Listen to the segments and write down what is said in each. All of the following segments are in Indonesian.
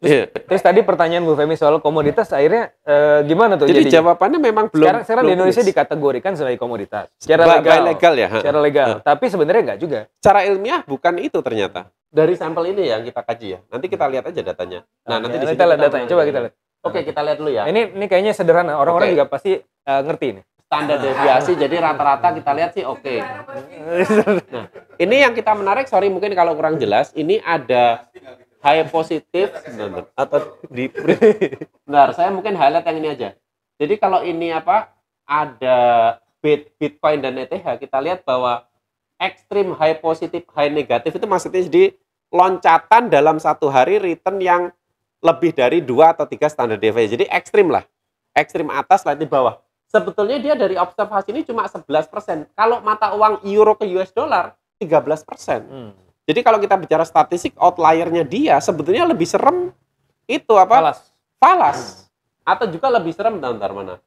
Iya. Terus tadi pertanyaan Bu Femi soal komoditas akhirnya gimana tuh Jadi jadinya? jawabannya memang belum. Sekarang di Indonesia fix. dikategorikan sebagai komoditas secara Legal ya. secara legal. Tapi sebenarnya enggak juga. Secara ilmiah bukan itu ternyata. Dari sampel ini yang kita kaji ya. Nanti kita lihat aja datanya. Nah, nanti di sini kita lihat datanya. Coba kita lihat. Oke, kita lihat dulu ya. Ini kayaknya sederhana. Orang-orang juga pasti ngerti nih. Standar deviasi, jadi rata-rata kita lihat sih oke. Nah, ini yang kita menarik, sorry mungkin kalau kurang jelas, ini ada high positif, atau di, benar, saya mungkin highlight yang ini aja. Jadi kalau ini ada Bitcoin dan ETH, kita lihat bahwa ekstrim high positif, high negatif itu maksudnya jadi loncatan dalam satu hari return yang lebih dari 2 atau 3 standar deviasi. Jadi ekstrim lah, ekstrim atas, slightly bawah. Sebetulnya dia dari observasi ini cuma 11%. Kalau mata uang euro ke US dollar 13%. Jadi kalau kita bicara statistik outliernya dia sebetulnya lebih serem itu falas. Atau juga lebih serem bentar mana?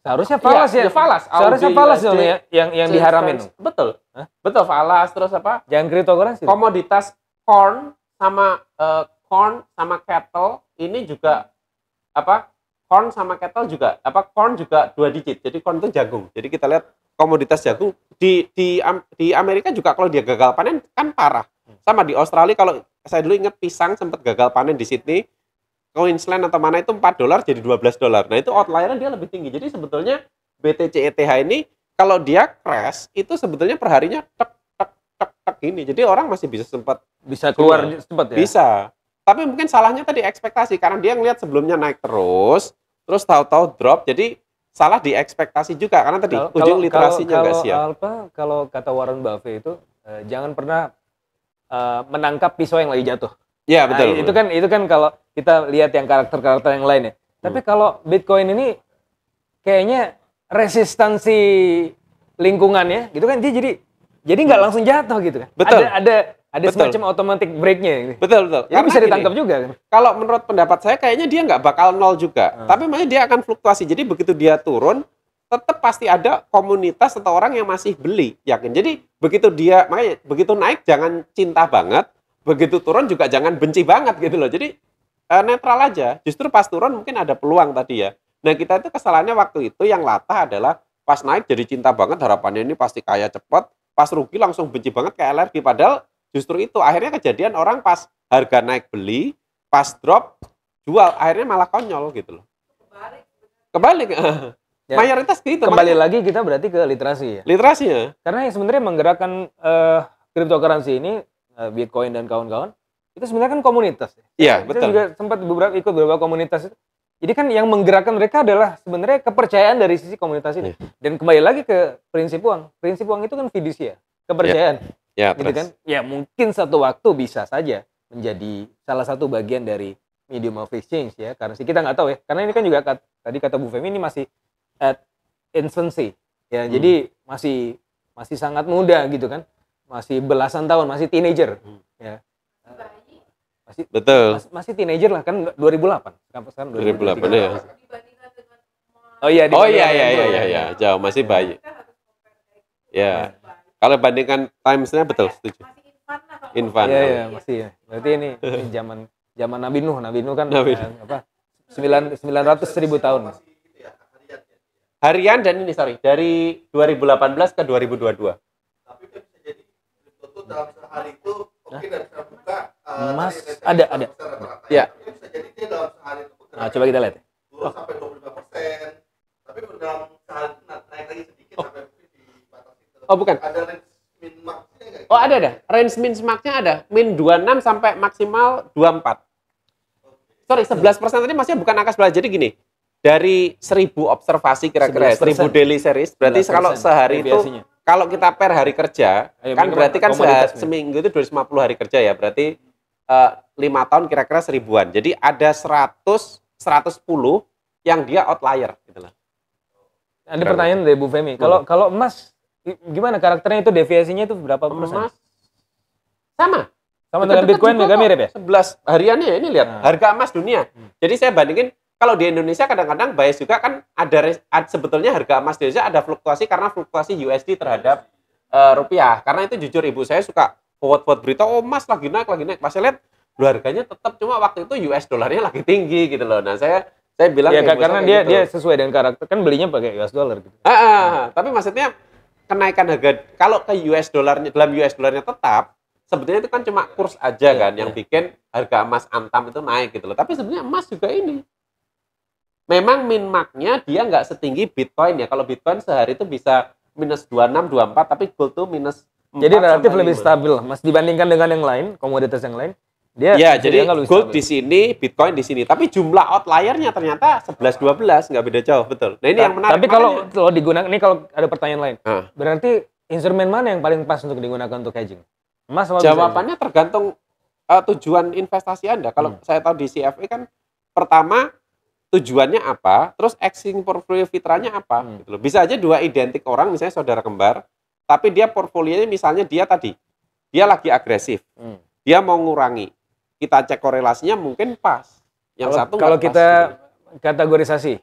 Seharusnya falas ya. Falas. Seharusnya falas dong ya yang diharamin. Betul. Betul falas terus apa? Jangan cryptocurrency. Komoditas corn sama cattle ini juga corn sama cattle juga corn juga 2 digit. Jadi corn itu jagung. Jadi kita lihat komoditas jagung di Amerika juga kalau dia gagal panen kan parah. Sama di Australia kalau saya dulu ingat pisang sempat gagal panen di Sydney, Queensland atau mana itu $4 jadi $12. Nah, itu outliernya dia lebih tinggi. Jadi sebetulnya BTC ETH ini kalau dia crash itu sebetulnya perharinya tek gini. Jadi orang masih bisa keluar cepat ya. Bisa. Tapi mungkin salahnya tadi ekspektasi karena dia ngelihat sebelumnya naik terus tahu-tahu drop. Jadi salah di ekspektasi juga karena tadi ujung literasinya nggak siap. Kalau kata Warren Buffett itu jangan pernah menangkap pisau yang lagi jatuh. Ya betul. Itu kan kalau kita lihat yang karakter yang lain ya. Tapi kalau Bitcoin ini kayaknya resistansi lingkungannya gitu kan dia jadi nggak langsung jatuh gitu kan. Betul. Ada semacam automatic break-nya gitu. Betul. Jadi bisa ditangkap juga kan. Kalau menurut pendapat saya kayaknya dia nggak bakal nol juga. Tapi makanya dia akan fluktuasi. Jadi begitu dia turun tetap pasti ada komunitas atau orang yang masih beli, yakin. Jadi makanya begitu naik jangan cinta banget, begitu turun juga jangan benci banget gitu loh. Jadi netral aja. Justru pas turun mungkin ada peluang tadi ya. Nah kita itu kesalahannya waktu itu yang latah adalah pas naik jadi cinta banget, harapannya ini pasti kaya cepat, pas rugi langsung benci banget kayak alergi. Padahal justru itu akhirnya kejadian orang pas harga naik beli, pas drop jual, akhirnya malah konyol gitu loh. Kebalik. Ya. Mayoritas gitu. Kembali lagi kita berarti ke literasi ya. Literasinya. Karena yang sebenarnya menggerakkan cryptocurrency ini Bitcoin dan kawan-kawan itu sebenarnya kan komunitas. Iya, betul. Kita juga sempat ikut beberapa komunitas itu. Jadi kan yang menggerakkan mereka adalah sebenarnya kepercayaan dari sisi komunitas ini. Dan kembali lagi ke prinsip uang. Prinsip uang itu kan fidusia, kepercayaan. Ya, gitu kan? Ya mungkin satu waktu bisa saja menjadi salah satu bagian dari medium of exchange ya. Karena kita nggak tahu ya. Karena ini kan juga tadi kata Bu Femi ini masih at infancy ya. Jadi masih sangat muda gitu kan. Masih belasan tahun, masih teenager ya. Masih teenager lah kan 2008. Sekarang 2008 ya. Oh iya. Jauh masih bayi. Ya. Kalau bandingkan timesnya betul setuju. Infan. Iya, masih ya. Berarti ini zaman Nabi Nuh kan 900.000 tahun. Harian dan ini dari 2018 ke 2022. Tapi kan bisa jadi itu dalam sehari itu mungkin bisa buka Mas ada. Ya. Bisa jadi dia dalam sehari itu Nah, coba kita lihat. Turun sampai 25%. Tapi dalam sehari itu naik lagi sedikit sampai di batas itu. Oh, bukan. Ada range min max-nya enggak? Oh, ada. Range min max-nya ada. Min 26 sampai maksimal 24. Sorry, 11% tadi maksudnya bukan angka 11. Jadi gini, dari 1000 observasi kira-kira 1000 daily series, berarti kalau sehari itu kalau kita per hari kerja, kan berarti kan seminggu itu 250 hari kerja ya, berarti 5 tahun kira-kira 1000-an. Jadi ada 110 yang dia outlier gitu lah. Ada pertanyaan dari Bu Femi. Kalau emas gimana karakternya itu deviasinya itu berapa persen? Sama dengan Bitcoin agak mirip ya? 11 hariannya ya, ini lihat harga emas dunia. Jadi saya bandingin kalau di Indonesia kadang-kadang bias juga kan ada sebetulnya harga emas di Indonesia ada fluktuasi karena fluktuasi USD terhadap rupiah. Karena itu jujur ibu saya suka forward berita, oh emas lagi naik. Pas saya lihat, harganya tetap, cuma waktu itu US dollarnya lagi tinggi gitu loh. Nah, saya bilang Ya kayak karena kayak dia gitu. dia sesuai dengan karakter, kan belinya pakai US dollar gitu. Tapi maksudnya kenaikan harga kalau ke US dollarnya, dalam US dollarnya tetap, sebetulnya itu kan cuma kurs aja kan yang bikin harga emas Antam itu naik gitu loh. Tapi sebenarnya emas juga ini. Memang min-marknya dia nggak setinggi Bitcoin ya. Kalau Bitcoin sehari itu bisa minus 26, 24, tapi gold tuh minus 4 Jadi relatif sampai lebih 5. stabil Mas dibandingkan dengan yang lain, komoditas yang lain. Dia Ya, bisa jadi dianggap lebih gold stabil. di sini, Bitcoin di sini. Tapi jumlah outliernya ternyata 11, 12, nggak beda jauh, betul. Nah, ini yang menarik. Tapi kalau digunakan, ini kalau ada pertanyaan lain, Nah, berarti instrumen mana yang paling pas untuk digunakan untuk hedging? Emas sama jawabannya tergantung tujuan investasi Anda. Kalau saya tahu di CFA kan, pertama tujuannya apa, terus exing portfolio fitranya apa. Gitu loh. Bisa aja dua identik orang, misalnya saudara kembar, tapi dia portfolionya misalnya dia lagi agresif, dia mau ngurangi. Kita cek korelasinya mungkin pas. Yang satu kalau nggak pas, kita gitu. kategorisasi,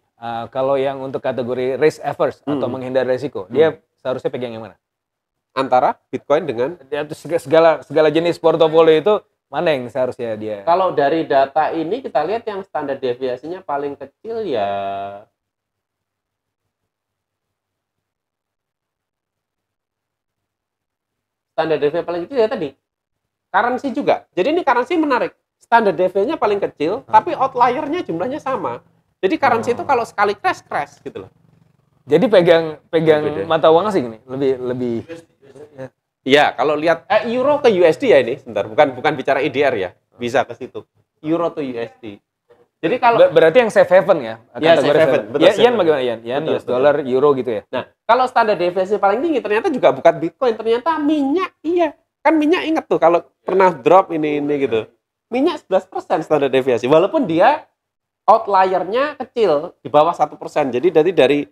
kalau yang untuk kategori risk averse atau menghindari resiko, dia seharusnya pegang yang mana? Antara Bitcoin dengan Segala jenis portofolio itu mana yang seharusnya dia? kalau dari data ini kita lihat yang standar deviasinya paling kecil ya standar deviasi paling kecil ya tadi. Currency juga. Jadi ini currency menarik. Standar deviasinya paling kecil, tapi outliernya jumlahnya sama. Jadi currency itu kalau sekali crash gitu loh. Jadi pegang Beda. mata uang asing nih, lebih Iya, kalau lihat euro ke USD ya ini, sebentar, bukan bicara IDR ya. Bisa ke situ. Euro to USD. Jadi kalau berarti yang safe haven ya? Ya, kategori safe haven. Betul, Yen safe haven. bagaimana Yen? Yen, Betul, US dollar, euro gitu ya? Nah, kalau standar deviasi paling tinggi ternyata juga bukan Bitcoin, ternyata minyak. Iya, kan minyak inget tuh kalau pernah drop ini gitu. Minyak 11% standar deviasi, walaupun dia outliernya kecil di bawah 1%. Jadi dari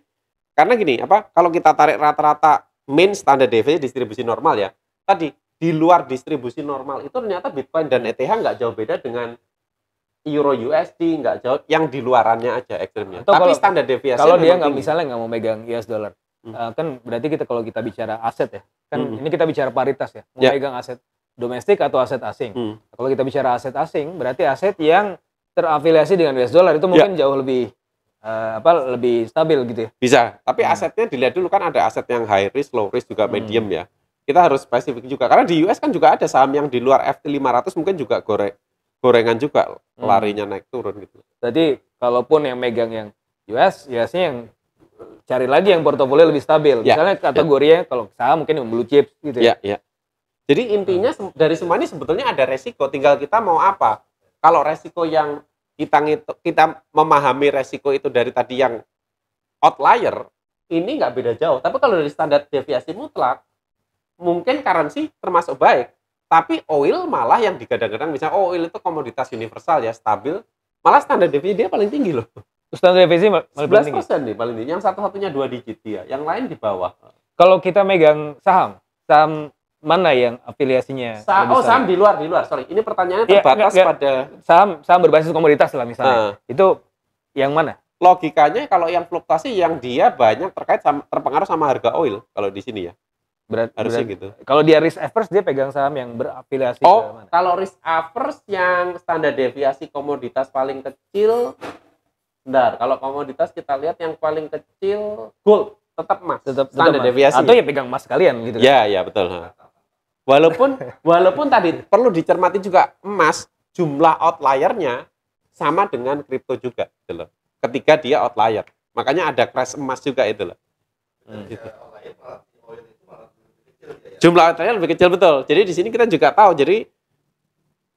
karena gini, kalau kita tarik rata-rata mean standar deviasi distribusi normal ya, tadi di luar distribusi normal itu ternyata Bitcoin dan ETH nggak jauh beda dengan Euro USD, nggak jauh, yang di luarannya aja ekstrimnya. Atau Tapi kalau- standar deviasi Kalau dia misalnya nggak mau megang US dollar, kan berarti kalau kita bicara aset ya, kan ini kita bicara paritas ya, mau megang aset domestik atau aset asing. Kalau kita bicara aset asing, berarti aset yang terafiliasi dengan US dollar itu mungkin jauh lebih lebih stabil gitu ya. Bisa, tapi asetnya dilihat dulu, kan ada aset yang high risk, low risk, juga medium ya. Kita harus spesifik juga, karena di US kan juga ada saham yang di luar FT500 mungkin juga gorengan juga, larinya naik turun gitu. Berarti kalaupun yang megang yang US-nya yang cari lagi yang portofolio lebih stabil. Misalnya kategorinya kalau saham mungkin yang blue chips gitu ya. Iya. Jadi intinya dari semua ini sebetulnya ada resiko, tinggal kita mau apa. Kalau resiko yang kita memahami resiko itu dari tadi yang outlier, ini nggak beda jauh. Tapi kalau dari standar deviasi mutlak, mungkin currency termasuk baik. Tapi oil malah yang digadang-gadang, misalnya oil itu komoditas universal ya, stabil. Malah standar deviasi dia paling tinggi loh. Standar deviasi 11% nih paling tinggi. Yang satu-satunya 2 digit dia, yang lain di bawah. Kalau kita megang saham mana yang afiliasinya? Saham di luar. Sorry, ini pertanyaannya terbatas pada saham berbasis komoditas lah misalnya. Itu yang mana? Logikanya kalau yang fluktuasi yang dia banyak terpengaruh sama harga oil kalau di sini ya. Harusnya gitu. Kalau dia risk averse dia pegang saham yang berafiliasi ke mana? Kalau risk averse yang standar deviasi komoditas paling kecil, kalau komoditas kita lihat yang paling kecil gold, tetap emas. Tetap standar deviasi. Atau ya pegang emas sekalian gitu. Ya, betul. Walaupun tadi perlu dicermati juga, emas jumlah outliernya sama dengan kripto juga gitu loh. Ketika dia outlier. Makanya ada crash emas juga itu loh. Gitu. Jumlah outlier lebih kecil, betul. Jadi di sini kita juga tahu, jadi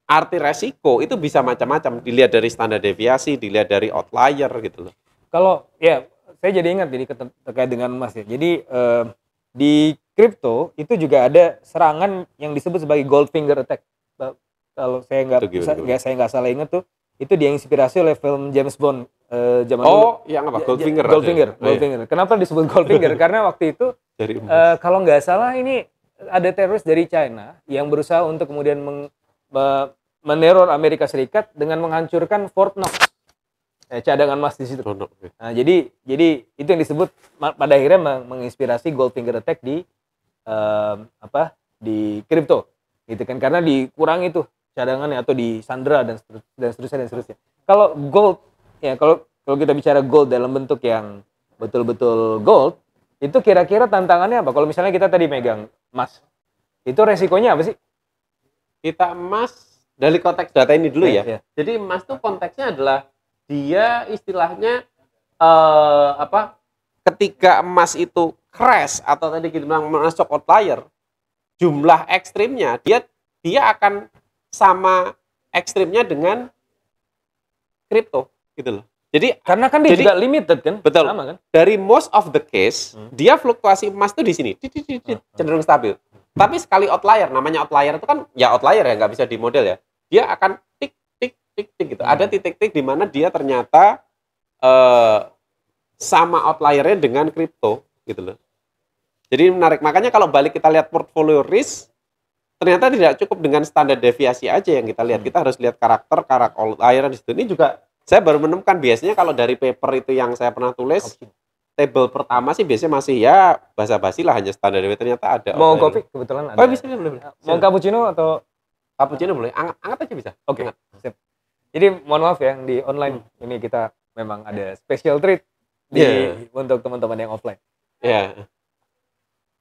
arti resiko itu bisa macam-macam, dilihat dari standar deviasi, dilihat dari outlier gitu loh. Kalau saya jadi ingat jadi terkait dengan emas ya. Jadi di kripto itu juga ada serangan yang disebut sebagai Goldfinger attack. Kalau saya nggak salah ingat tuh, itu diinspirasi oleh film James Bond zaman dulu. Yang apa? Goldfinger. Goldfinger. Kenapa disebut Goldfinger? Karena waktu itu kalau nggak salah ini ada teroris dari China yang berusaha untuk kemudian meneror Amerika Serikat dengan menghancurkan Fort Knox, cadangan emas di situ. Nah, jadi itu yang disebut pada akhirnya menginspirasi Goldfinger attack di kripto. gitu kan, karena dikurangi tuh cadangannya atau disandera dan seterusnya. Kalau gold ya, kalau kita bicara gold dalam bentuk yang betul-betul gold, itu kira-kira tantangannya apa? Kalau misalnya kita tadi megang emas, itu resikonya apa sih? Kita emas dari konteks data ini dulu ya. Iya. Jadi emas tuh konteksnya adalah dia istilahnya ketika emas itu crash atau tadi kita bilang masuk outlier, jumlah ekstrimnya dia akan sama ekstrimnya dengan kripto gitu loh. Jadi Karena kan dia juga limited kan? Betul. Sama kan? Dari most of the case, dia fluktuasi emas tuh di sini, cenderung stabil. Tapi sekali outlier, namanya outlier itu kan ya outlier ya, nggak bisa dimodel ya. Dia akan tik gitu. Ada titik-titik di mana dia ternyata sama outliernya dengan kripto gitu loh. Jadi menarik. Makanya kalau balik kita lihat portfolio risk, ternyata tidak cukup dengan standar deviasi aja yang kita lihat. Kita harus lihat karakter outlier di situ. Ini juga saya baru menemukan biasanya kalau dari paper itu yang saya pernah tulis, table pertama sih biasanya masih ya basa-basi lah, hanya standar deviasi. Ternyata ada. Mau kopi kebetulan ada. Oh bisa boleh. Mau cappuccino atau cappuccino boleh. Anget aja bisa. Oke. Sip. Jadi mohon maaf ya, yang di online ini kita memang ada special treat untuk teman-teman yang offline. Iya.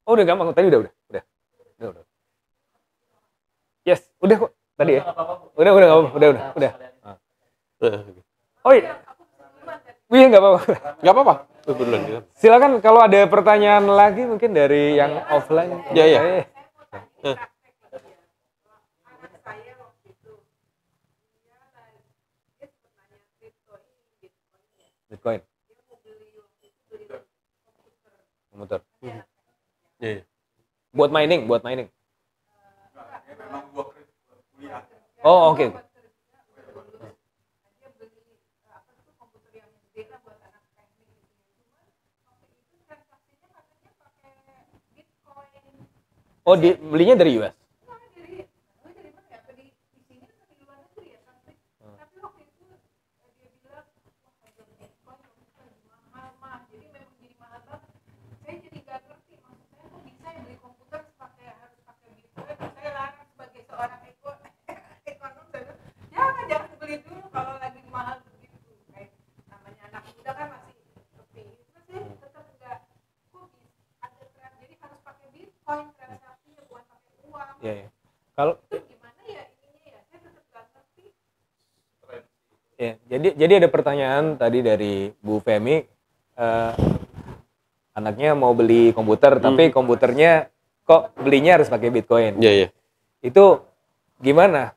Oh udah gampang, tadi udah. Yes, udah kok tadi ya. Udah. Oh iya. Iya nggak apa-apa. Nggak apa-apa. Beneran. Silakan kalau ada pertanyaan lagi mungkin dari yang offline. Iya. Bitcoin. Komputer. Iya. Buat mining. memang gua kuliah. Oh oke. Oh, belinya dari US. Iya. Kalau ya, jadi ada pertanyaan tadi dari Bu Femi, anaknya mau beli komputer, tapi komputernya kok belinya harus pakai Bitcoin. Iya. Itu gimana?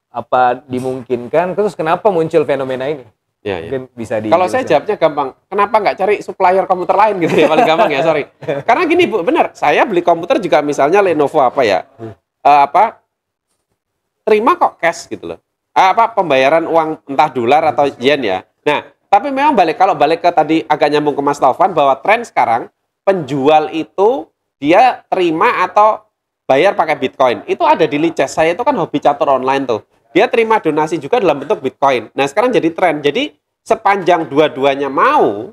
Apa dimungkinkan? Terus kenapa muncul fenomena ini? Iya. Mungkin bisa di. Kalau saya jawabnya gampang. Kenapa nggak cari supplier komputer lain gitu ya? Paling gampang ya, sorry. Karena gini Bu, benar. Saya beli komputer juga misalnya Lenovo terima kok cash gitu loh. Pembayaran uang entah dolar atau yen ya. Nah, tapi memang kalau balik ke tadi agak nyambung ke Mas Taufan bahwa tren sekarang penjual itu dia terima atau bayar pakai Bitcoin. Itu ada di Lices. Saya itu kan hobi catur online tuh. Dia terima donasi juga dalam bentuk Bitcoin. Nah, sekarang jadi tren. Jadi sepanjang dua-duanya mau,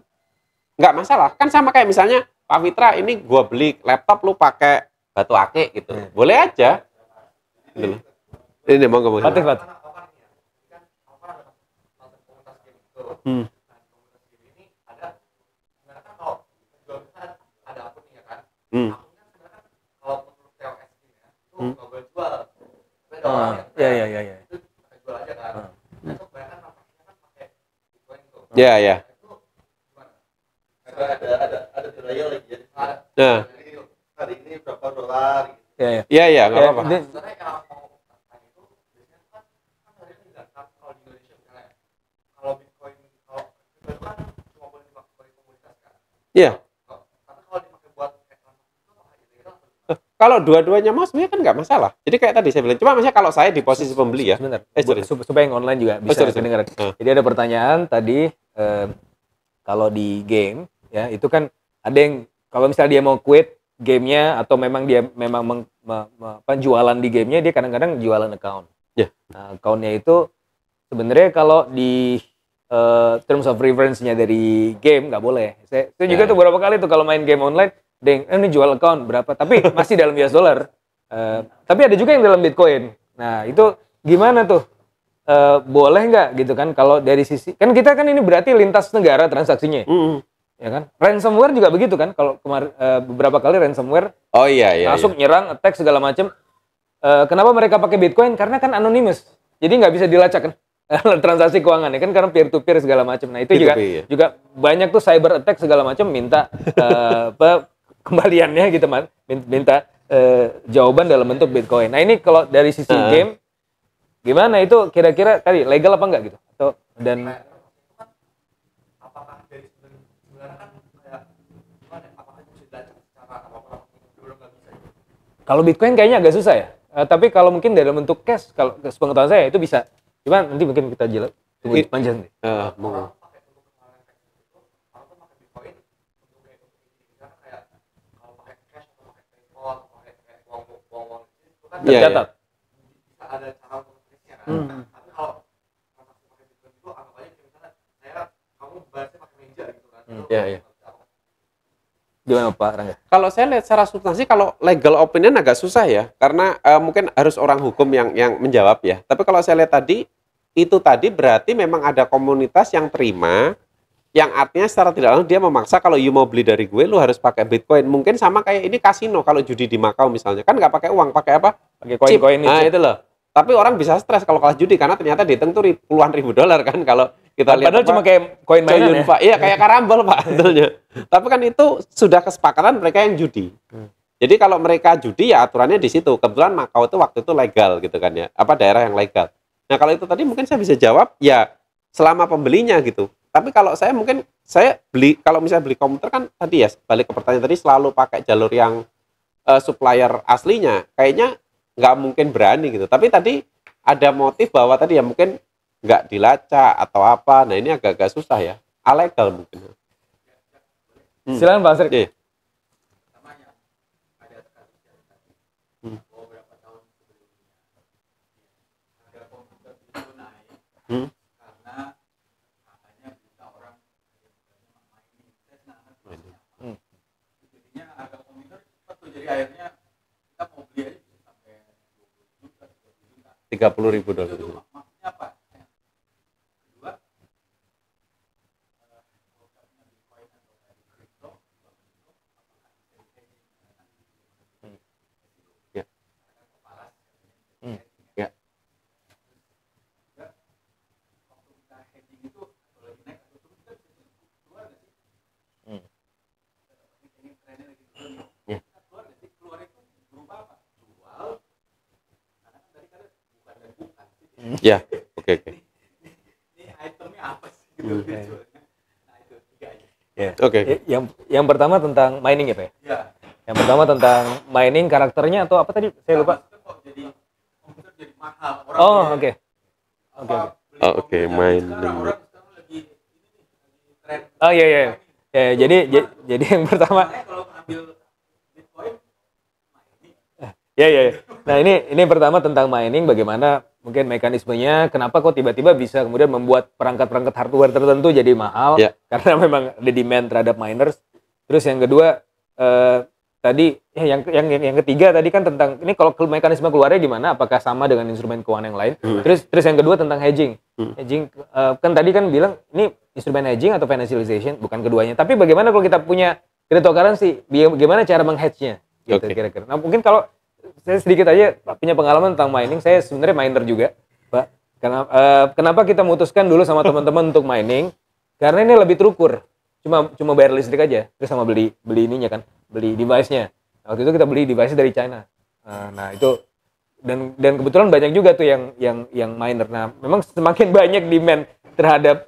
nggak masalah. Kan sama kayak misalnya, Pak Fitra, ini gua beli laptop, lu pakai batu akik gitu. Boleh aja. Gitu. Ini mau ngomong. Fatih. Iya. Ya. Ada trial lagi ya. Nah. Hari ini berapa dolar? Iya, nggak apa-apa. Sebenarnya kalau mau tanya itu biasanya kan hari ini nggak kalau di Indonesia misalnya kalau Bitcoin itu kan cuma boleh dipakai sebagai komoditas kan. Iya. Tapi kalau dipakai buat transaksi itu apa gitu? Kalau dua-duanya mau sebenarnya kan nggak masalah. Jadi kayak tadi saya bilang, cuma maksudnya kalau saya di posisi pembeli ya. Sebentar. Sorry. Supaya yang online juga bisa kedengaran. Jadi ada pertanyaan tadi, kalau di game ya itu kan ada yang kalau misalnya dia mau quit gamenya atau memang dia jualan di gamenya, dia kadang-kadang jualan account. Yeah. Nah, accountnya itu sebenarnya kalau di terms of reference-nya dari game nggak boleh. Saya juga tuh beberapa kali tuh kalau main game online, ini jual account berapa, tapi masih dalam US dollar. Tapi ada juga yang dalam Bitcoin. Nah itu gimana tuh? Boleh nggak gitu kan? Kalau dari sisi kan kita kan ini berarti lintas negara transaksinya, ya kan? Ransomware juga begitu kan? Kalau kemarin beberapa kali ransomware Oh iya iya. masuk nyerang, attack segala macam. Kenapa mereka pakai Bitcoin? Karena kan anonymous, jadi nggak bisa dilacak kan transaksi keuangan ya kan karena peer to peer segala macam. Nah itu P2P, juga banyak tuh cyber attack segala macam minta kembaliannya gitu man, minta jawaban dalam bentuk Bitcoin. Nah ini kalau dari sisi game gimana itu kira-kira tadi legal apa enggak gitu? Atau dan apakah dari sebenarnya kan kayak gimana ya, apakah bisa dilacak secara apa-apa belum nggak bisa gitu. kalau Bitcoin kayaknya agak susah ya. Tapi kalau mungkin dalam bentuk cash, kalau sepengetahuan saya itu bisa. Cuman nanti mungkin kita tunggu panjang nih. Mau. Orang pakai untuk pengenalan teks itu orang tuh pakai Bitcoin untuk kayak misalnya kayak kalau pakai cash atau pakai PayPal atau pakai kayak uang itu kan Iya, Tercatat. bisa ada cara untuk trace-nya kan. Tapi kalau transaksi pakai Bitcoin itu anggap aja kayak misalnya kamu bahasnya pakai meja gitu kan. Itu Iya, iya. Gimana Pak Rangga? Kalau saya lihat secara substansi, kalau legal opinion agak susah ya, karena mungkin harus orang hukum yang menjawab ya. Tapi kalau saya lihat tadi, itu tadi berarti memang ada komunitas yang terima, yang artinya secara tidak langsung dia memaksa kalau you mau beli dari gue, lu harus pakai Bitcoin. Mungkin sama kayak ini kasino, kalau judi di Makau misalnya, kan nggak pakai uang, pakai apa? Pakai koin-koin Chip. Nah itu loh. Tapi orang bisa stres kalau kalah judi, karena ternyata dihitung tuh puluhan ribu dolar kan, kalau kita lihat. Padahal cuma kayak koin mainan ya. Pak. Iya kayak karambol Pak betulnya. Tapi kan itu sudah kesepakatan mereka yang judi. Jadi kalau mereka judi ya aturannya di situ. Kebetulan Makau itu waktu itu legal gitu kan ya. Apa daerah yang legal. Nah kalau itu tadi mungkin saya bisa jawab ya selama pembelinya gitu. Tapi kalau saya mungkin saya beli kalau misalnya beli komputer kan tadi ya balik ke pertanyaan tadi selalu pakai jalur yang supplier aslinya. Kayaknya nggak mungkin berani gitu. Tapi tadi ada motif bahwa tadi ya mungkin nggak dilacak atau apa. Nah ini agak-agak susah ya. Alegal mungkin. Silakan Pak Asri. Iya. namanya ada kasus yang tadi beberapa tahun sebelumnya harga komputer itu naik karena katanya bisa orang mining. Saya senang banget. Jadinya harga komputer cepat tuh jadi akhirnya kita mau beli aja bisa sampai 20 juta, 30 juta. 30.000 dolar. Itu maksudnya apa? Kedua, kalau kita punya Bitcoin atau dari kripto, Ya. Ya. waktu kita hedging itu kalau lagi naik atau turun kita bisa keluar nggak sih? Ini trennya lagi turun nih. Ya. Kita keluar nggak sih? Keluar itu berupa apa? Jual. Karena kan tadi kan bukan dan bukan sih. Ya. Oke. Ini itemnya apa sih? Gitu jualnya. Nah itu tiga aja. Oke. Yang pertama tentang mining ya Pak ya? Ya. Yang pertama tentang mining karakternya atau apa tadi? Saya lupa. Maksudnya kok jadi komputer jadi mahal. Orang Oh beli- oke. apa, beli Oh, oke, komputer mining. sekarang orang sekarang lagi ini nih, lagi tren. Oh iya iya. Ya, jadi yang pertama Makanya kalau ambil Bitcoin mining. ya. Nah ini pertama tentang mining bagaimana mungkin mekanismenya kenapa kok tiba-tiba bisa kemudian membuat perangkat-perangkat hardware tertentu jadi mahal Ya. karena memang ada demand terhadap miners. Terus yang kedua tadi yang ketiga tadi kan tentang ini kalau mekanisme keluarnya gimana apakah sama dengan instrumen keuangan yang lain. Terus yang kedua tentang hedging. Hedging kan tadi kan bilang ini instrumen hedging atau financialization bukan keduanya. Tapi bagaimana kalau kita punya cryptocurrency bagaimana cara menghedge-nya gitu Oke. kira-kira. Nah mungkin kalau saya sedikit aja punya pengalaman tentang mining. Saya sebenarnya miner juga, Pak. Karena kenapa kita memutuskan dulu sama teman-teman untuk mining? Karena ini lebih terukur. Cuma bayar listrik aja, terus sama beli ininya kan, beli device-nya. Waktu itu kita beli device dari China. Nah itu dan kebetulan banyak juga tuh yang miner. Nah memang semakin banyak demand terhadap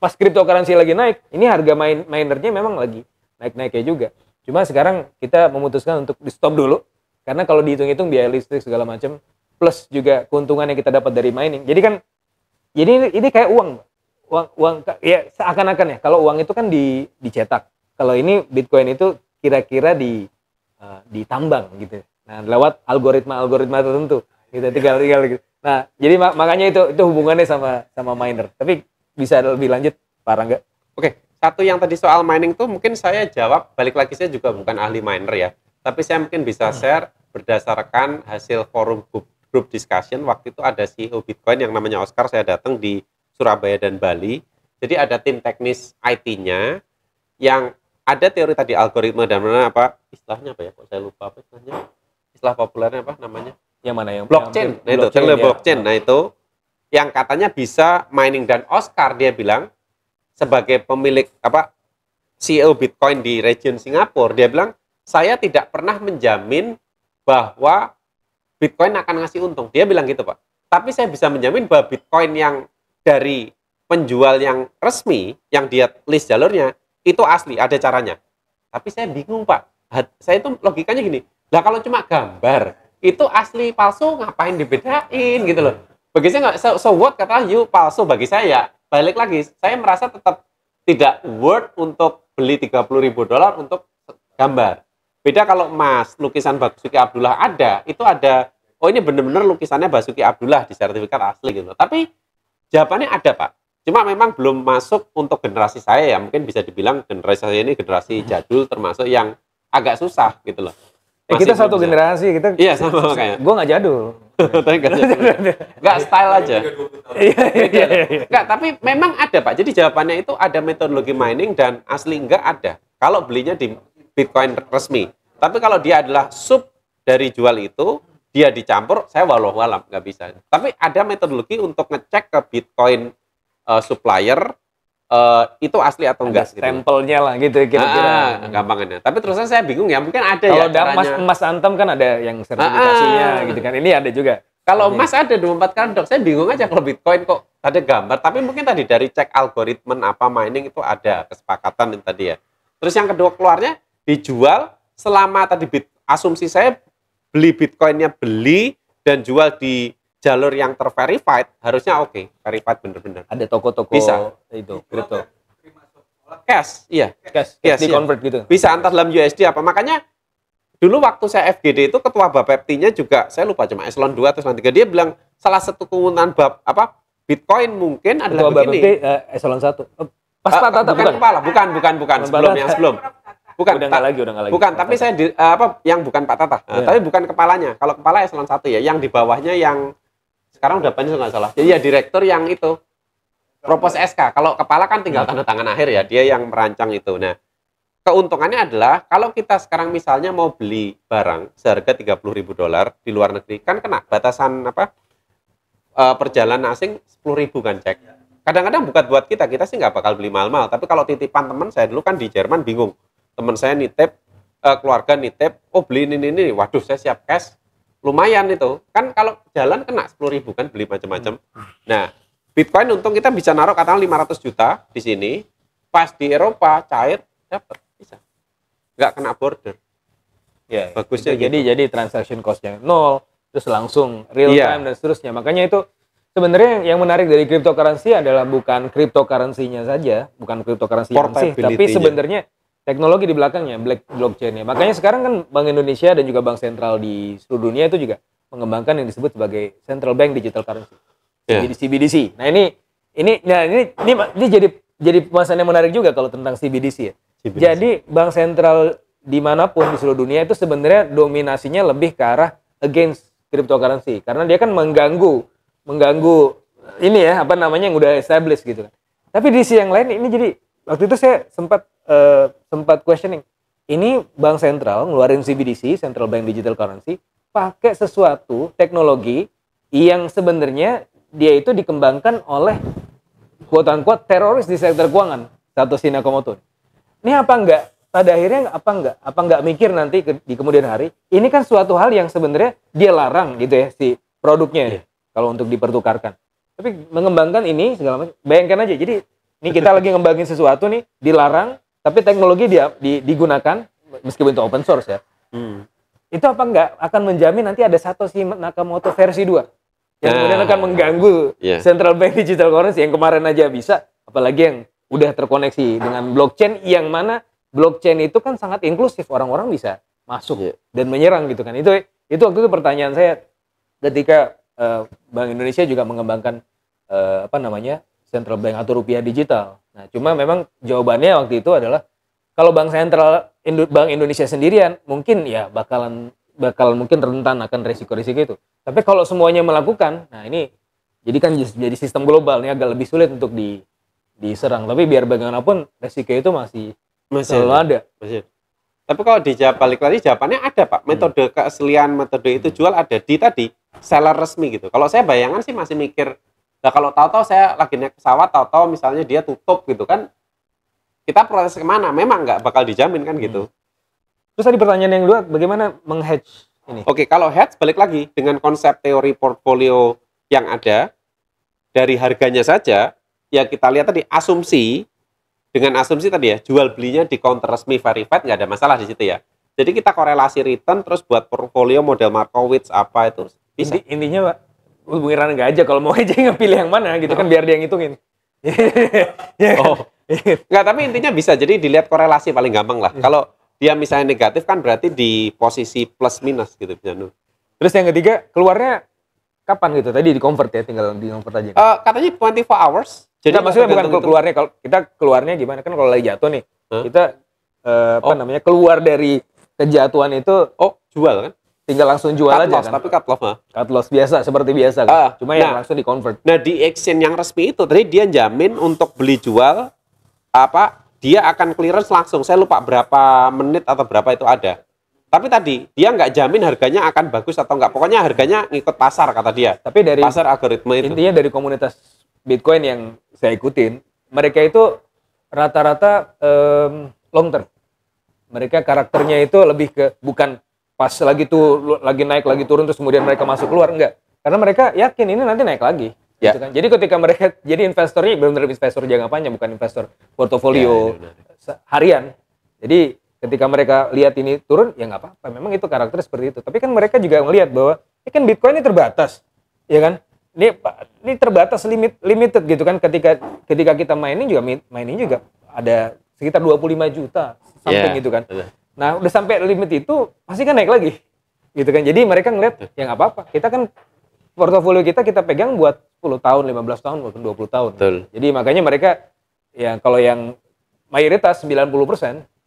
pas cryptocurrency lagi naik, ini harga minernya memang lagi naik-naiknya juga. Cuma sekarang kita memutuskan untuk di stop dulu. Karena kalau dihitung-hitung biaya listrik segala macam plus juga keuntungan yang kita dapat dari mining. Jadi ini kayak uang ya seakan-akan ya. Kalau uang itu kan dicetak. Kalau ini Bitcoin itu kira-kira ditambang gitu. Nah, lewat algoritma tertentu. Gitu tinggal gitu. Nah, jadi makanya itu hubungannya sama miner. Tapi bisa lebih lanjut Pak Rangga. Oke. Satu yang tadi soal mining tuh mungkin saya jawab balik lagi saya juga bukan ahli miner ya. Tapi saya mungkin bisa share berdasarkan hasil forum group discussion. Waktu itu ada CEO Bitcoin yang namanya Oscar, saya datang di Surabaya dan Bali. Jadi ada tim teknis IT-nya yang ada teori tadi algoritma dan mana apa istilahnya apa ya, kok saya lupa apa istilahnya, istilah populernya apa namanya, Yang mana yang blockchain. Nah itu teknologi blockchain. Nah itu yang katanya bisa mining. Dan Oscar dia bilang sebagai pemilik apa CEO Bitcoin di region Singapura, dia bilang saya tidak pernah menjamin bahwa Bitcoin akan ngasih untung. Dia bilang gitu, Pak. Tapi saya bisa menjamin bahwa Bitcoin yang dari penjual yang resmi, yang dia list jalurnya, itu asli, ada caranya. Tapi saya bingung, Pak. Saya itu logikanya gini, lah kalau cuma gambar, itu asli palsu ngapain dibedain gitu loh. Bagi saya nggak, so what kata you palsu, bagi saya, balik lagi, saya merasa tetap tidak worth untuk beli $30.000 untuk gambar. Beda kalau emas, lukisan Basuki Abdullah ada, itu ada, oh ini benar-benar lukisannya Basuki Abdullah di sertifikat asli gitu. Tapi jawabannya ada, Pak. Cuma memang belum masuk untuk generasi saya ya, mungkin bisa dibilang generasi saya ini generasi jadul termasuk yang agak susah gitu loh. Kita satu generasi, kita iya sama kayak. Gue nggak jadul. Tapi nggak style aja. Nggak, tapi memang ada Pak. Jadi jawabannya itu ada metodologi mining dan asli enggak ada. Kalau belinya di Bitcoin resmi. Tapi kalau dia adalah sub dari jual itu, dia dicampur, saya walau alam nggak bisa. Tapi ada metodologi untuk ngecek ke Bitcoin supplier itu asli atau enggak. Stempelnya lah gitu kira-kira. Gampangannya. Tapi terus saya bingung ya, mungkin ada kalau ya caranya. Emas Antam kan ada yang sertifikasinya gitu kan. Ini ada juga. Kalau emas ada 24 karat, Dok. Saya bingung aja kalau Bitcoin kok ada gambar. Tapi mungkin tadi dari cek algoritma apa mining itu ada kesepakatan yang tadi ya. Terus yang kedua keluarnya dijual selama tadi asumsi saya beli Bitcoinnya beli dan jual di jalur yang terverified, harusnya oke, verified bener-bener. Ada toko-toko bisa itu kripto. Cash, iya. Cash Cash, di convert gitu. Bisa antar dalam USD apa. Makanya dulu waktu saya FGD itu ketua Bapepti-nya juga saya lupa cuma eselon 2 atau eselon 3, dia bilang salah satu keunggulan Bitcoin mungkin adalah ketua begini. Bapepti eselon 1. Pas Pak Tata bukan kepala, bukan sebelum. Bukan, udah nggak lagi. Bukan, tapi saya yang bukan Pak Tata. Tapi bukan kepalanya. Kalau kepala eselon 1 ya, yang di bawahnya yang sekarang udah banyak nggak salah. Jadi ya direktur yang itu propose SK. Kalau kepala kan tinggal tanda tangan akhir ya, dia yang merancang itu. Nah, keuntungannya adalah kalau kita sekarang misalnya mau beli barang seharga $30.000 di luar negeri, kan kena batasan perjalanan asing 10.000 kan cek. Kadang-kadang buat kita sih nggak bakal beli mahal-mahal. Tapi kalau titipan teman saya dulu kan di Jerman bingung. Teman saya nitip, keluarga nitip, oh beli ini, waduh saya siap cash. Lumayan itu, kan kalau jalan kena 10.000 kan beli macam-macam. Nah, Bitcoin untung kita bisa naruh katakan 500 juta di sini, pas di Eropa cair dapat bisa, nggak kena border. Ya, bagusnya gitu. gitu. Jadi transaction cost-nya 0, terus langsung real time dan seterusnya. Makanya itu sebenarnya yang menarik dari cryptocurrency adalah bukan cryptocurrency-nya saja, bukan cryptocurrency yang sih, tapi sebenarnya teknologi di belakangnya, blockchain-nya. Makanya sekarang kan Bank Indonesia dan juga bank sentral di seluruh dunia itu juga mengembangkan yang disebut sebagai Central Bank Digital Currency, jadi CBDC. Nah ini jadi pembahasan yang menarik juga kalau tentang CBDC ya. CBDC. Jadi bank sentral dimanapun di seluruh dunia itu sebenarnya dominasinya lebih ke arah against cryptocurrency, karena dia kan mengganggu ini ya yang udah established gitu kan. Tapi di sisi yang lain ini jadi waktu itu saya sempat questioning, ini bank sentral ngeluarin CBDC, Central Bank Digital Currency, pakai sesuatu teknologi yang sebenarnya dia itu dikembangkan oleh quote-unquote teroris di sektor keuangan, Satoshi Nakamoto. Ini pada akhirnya apa enggak mikir nanti di kemudian hari, ini kan suatu hal yang sebenarnya dia larang gitu ya si produknya kalau untuk dipertukarkan. Tapi mengembangkan ini segala macam, bayangkan aja, jadi ini kita lagi ngembangin sesuatu nih, dilarang, tapi teknologi dia digunakan meskipun itu open source ya. Itu apa enggak akan menjamin nanti ada Satoshi Nakamoto versi 2 yang kemudian akan mengganggu Central Bank Digital Currency yang kemarin aja bisa, apalagi yang udah terkoneksi dengan blockchain, yang mana blockchain itu kan sangat inklusif, orang-orang bisa masuk dan menyerang gitu kan. Itu waktu itu pertanyaan saya ketika Bank Indonesia juga mengembangkan Central Bank atau rupiah digital. Nah, cuma memang jawabannya waktu itu adalah kalau Bank Indonesia sendirian mungkin ya bakalan bakal mungkin rentan akan resiko-resiko itu. Tapi kalau semuanya melakukan, nah ini jadi kan jadi sistem global nih agak lebih sulit untuk diserang. Tapi biar bagaimanapun resiko itu masih selalu ada. Masih. Tapi kalau dijawab balik lagi jawabannya ada Pak. Metode keaslian metode itu jual ada di tadi seller resmi gitu. Kalau saya bayangan sih masih mikir, nah kalau tahu-tahu saya lagi naik pesawat, tahu-tahu misalnya dia tutup gitu kan, kita proses kemana? Memang nggak bakal dijamin kan gitu. Terus tadi pertanyaan yang kedua, bagaimana meng-hedge ini? Oke, kalau hedge balik lagi dengan konsep teori portfolio yang ada dari harganya saja, ya kita lihat tadi asumsi. Dengan asumsi tadi ya, jual belinya di counter resmi verified nggak ada masalah di situ ya. Jadi kita korelasi return terus buat portfolio model Markowitz apa itu bisa. Intinya Pak, hubungi Rangga aja kalau mau aja pilih yang mana gitu kan biar dia ngitungin. Oh. Nggak, tapi intinya bisa. Jadi dilihat korelasi paling gampang lah. Kalau dia misalnya negatif kan berarti di posisi plus minus gitu bisa. Terus yang ketiga, keluarnya kapan gitu? Tadi di convert ya, tinggal di convert aja. Katanya 24 hours. Jadi maksudnya bukan keluarnya, kalau kita keluarnya gimana kan kalau lagi jatuh nih, kita namanya keluar dari kejatuhan itu, jual kan? Tinggal langsung jual cut aja loss, kan. tapi cut loss mah. Cut loss biasa seperti biasa kan. Cuma yang langsung di convert. Nah di exchange yang resmi itu tadi dia jamin untuk beli jual apa dia akan clearance langsung. Saya lupa berapa menit atau berapa itu ada. Tapi tadi dia nggak jamin harganya akan bagus atau nggak. Pokoknya harganya ngikut pasar kata dia. Tapi dari pasar algoritma itu. Intinya dari komunitas Bitcoin yang saya ikutin, mereka itu rata-rata long term. Mereka karakternya itu lebih ke bukan pas lagi naik lagi turun terus kemudian mereka masuk keluar, enggak. Karena mereka yakin ini nanti naik lagi. Ya. Gitu kan. Jadi ketika mereka jadi investornya benar-benar investor jangka panjang, bukan investor portofolio harian. Jadi ketika mereka lihat ini turun, ya nggak apa-apa. Memang itu karakter seperti itu. Tapi kan mereka juga melihat bahwa ini kan Bitcoin ini terbatas, ya kan? Ini terbatas limited gitu kan. Ketika kita mining juga ada sekitar 25 juta something gitu kan. Nah udah sampai limit itu pasti kan naik lagi, gitu kan. Jadi mereka ngeliat ya nggak apa-apa. Kita kan portofolio kita pegang buat 10 tahun, 15 tahun, maupun 20 tahun. Betul. Jadi makanya mereka ya kalau yang mayoritas 90%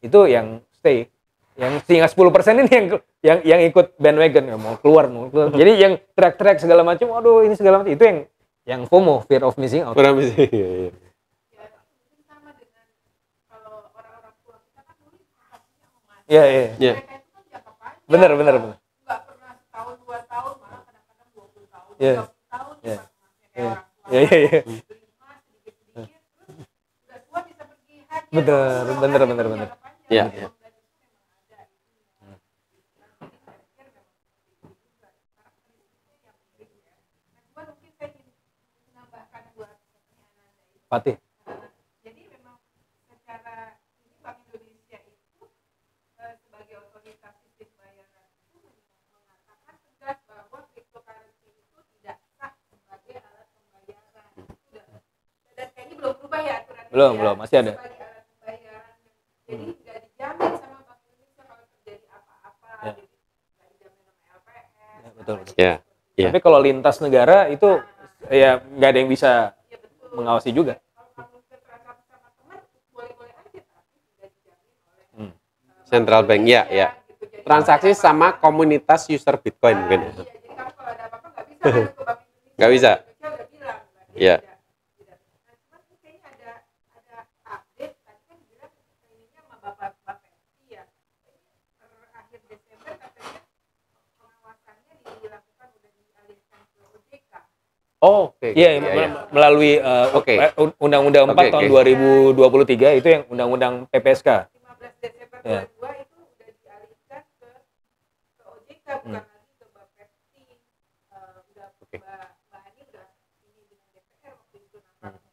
itu yang stay. Yang tinggal 10% ini yang ikut bandwagon, ya, mau keluar. Jadi yang track segala macam, aduh ini segala macam itu yang FOMO, fear of missing out. Fear of missing, iya. Iya. Benar. Nggak pernah setahun 2 tahun, malah kadang-kadang 20 tahun, 30 tahun Iya. Iya. Iya. Beli emas sedikit-sedikit, terus udah tua bisa pergi haji. Benar. Iya. Fatih. Jadi memang secara ini Bank Indonesia itu sebagai otoritas sistem pembayaran itu mengatakan tegas bahwa cryptocurrency itu tidak sah sebagai alat pembayaran. Dan kayaknya belum berubah ya aturan itu. Belum, masih ada. Sebagai alat pembayaran. Jadi nggak dijamin sama Bank Indonesia kalau terjadi apa-apa. Ya. Jadi nggak dijamin sama LPS. Betul. Ya. Tapi kalau lintas negara itu ya nggak ada yang bisa mengawasi juga. Kalau kamu ke transaksi sama teman boleh-boleh aja, tapi tidak dijamin oleh Central Bank ya. gitu. Jadi Transaksi sama komunitas user Bitcoin mungkin. iya, jadi kamu kalau ada apa-apa nggak bisa kan ke Bank Indonesia. Nggak bisa. Indonesia udah bilang. Mbak, dia Iya. tidak. Nah, cuman ini kayaknya ada update tadi kan bilang ininya sama Bapak Pepti ya. Per akhir Desember katanya pengawasannya dilakukan udah dialihkan ke OJK. Oke. Iya, melalui Undang-Undang 4 Oke, tahun oke. 2023 itu yang Undang-Undang PPSK. 15 Desember Ya. 22 itu udah dialihkan ke OJK bukan lagi ke Bapepti. Udah Mbak Hani udah ini dengan DPR waktu itu nampaknya.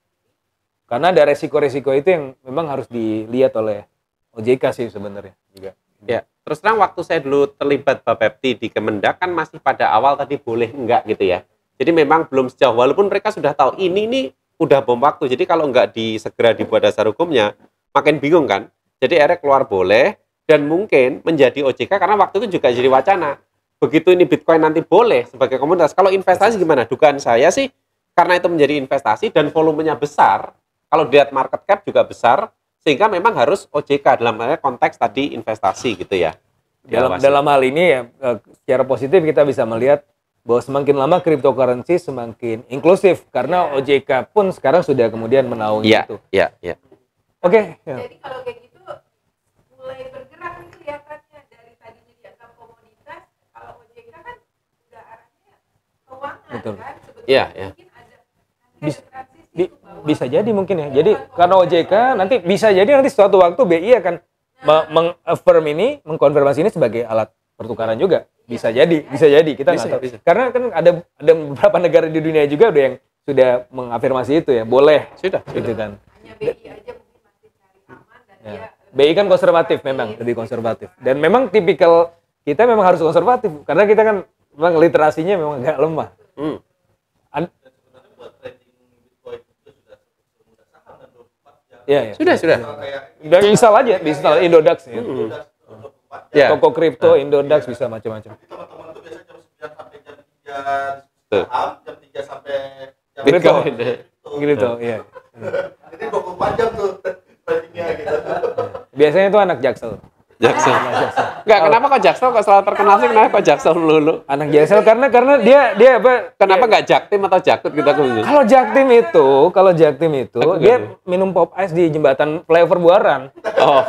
Karena ada resiko-resiko itu yang memang harus dilihat oleh OJK sih sebenarnya juga. Ya, terus terang waktu saya dulu terlibat Bapepti di Kemendak kan masih pada awal tadi boleh enggak gitu ya. Jadi memang belum sejauh, walaupun mereka sudah tahu ini udah bom waktu. Jadi kalau enggak segera dibuat dasar hukumnya, makin bingung kan. Jadi akhirnya keluar boleh dan mungkin menjadi OJK karena waktu itu juga jadi wacana. Begitu ini Bitcoin nanti boleh sebagai komunitas. Kalau investasi gimana? Dugaan saya sih karena itu menjadi investasi dan volumenya besar. Kalau dilihat market cap juga besar, sehingga memang harus OJK dalam konteks tadi investasi gitu ya. diawasi. dalam hal ini ya secara positif kita bisa melihat bahwa semakin lama cryptocurrency semakin inklusif karena OJK pun sekarang sudah kemudian menaungi Iya, itu. iya, iya. Oke. Ya. Jadi kalau kayak gitu mulai bergerak nih kelihatannya dari tadinya dianggap komoditas, kalau OJK kan udah arahnya keuangan Betul. kan sebetulnya Iya, iya. mungkin ada Bis- transisi Bi- tuh bahwa bisa jadi mungkin ya. Jadi karena OJK nanti bisa jadi nanti suatu waktu BI akan mengaffirm ini, mengkonfirmasi ini sebagai alat pertukaran juga. Bisa jadi kita nggak Bisa, tahu. bisa. Karena kan ada beberapa negara di dunia juga udah yang sudah mengafirmasi itu ya, boleh Sudah. gitu kan. hanya BI aja mungkin masih cari aman dan dia Ya. BI kan konservatif memang, lebih konservatif. Dan memang tipikal kita memang harus konservatif karena kita kan memang literasinya memang agak lemah. Hmm. An- sebenarnya buat trading Bitcoin itu sudah semudah saham dan 24 jam. Iya, iya. Sudah. Kayak Udah install aja, install Indodax ya. udah 24 jam. Ya. Toko kripto, Indodax bisa macam-macam. Jadi teman-teman tuh biasanya jam 9 sampai jam 3 Tuh. saham, jam 3 sampai jam Bitcoin. kripto. Gitu, iya. Ini 24 jam tuh tradingnya gitu. Biasanya itu anak Jaksel. Jaksel. Enggak, kenapa kok Jaksel kok selalu terkenal sih? Kenapa kok Jaksel dulu? Anak Jaksel karena dia apa? Kenapa nggak Jaktim atau Jakut kita kemudian? Kalau Jaktim itu Aku dia nggak minum pop ice di jembatan flyover Buaran. Oh.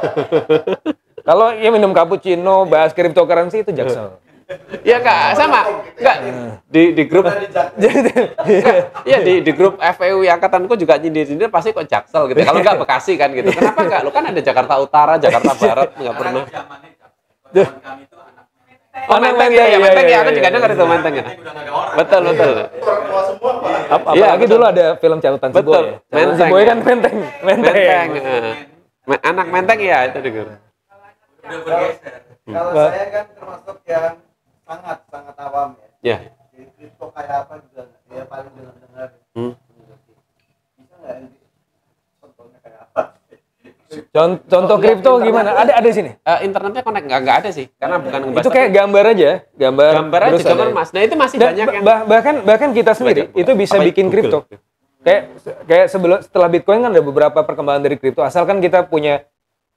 Kalau ya minum cappuccino, bahas cryptocurrency itu Jaksel. Ya enggak sama. Enggak di grup Iya di grup FEU yang angkatanku juga nyindir-nyindir pasti kok Jaksel gitu. Kalau enggak Bekasi kan gitu. Kenapa enggak? Lu kan ada Jakarta Utara, Jakarta Barat enggak pernah. Zamannya zaman kami itu anak Oh, Menteng ya, Menteng ya. Aku juga dengar itu Menteng ya. udah nggak ada orang. Betul. Orang tua semua Pak. Apalagi Iya, betul. dulu ada film catatan si Betul. Boy. Catatan si Menteng. Boy kan Menteng. Menteng. Anak Menteng ya itu dengar. Udah bergeser. Kalau saya kan termasuk yang sangat awam ya. Ya. Jadi kripto kayak apa juga ya paling dengar-dengar. Hmm. Bisa nggak ini contohnya kayak apa? Contoh kripto gimana? Ada di sini. Internetnya connect nggak ada sih karena bukan ngebahas Itu kayak gambar aja, gambar gambar terus aja ada- gambar Mas. Nah, itu masih Dan banyak yang bahkan kita sendiri Bukan. itu bisa Apa bikin Google? kripto. Kayak setelah Bitcoin kan ada beberapa perkembangan dari kripto. Asalkan kita punya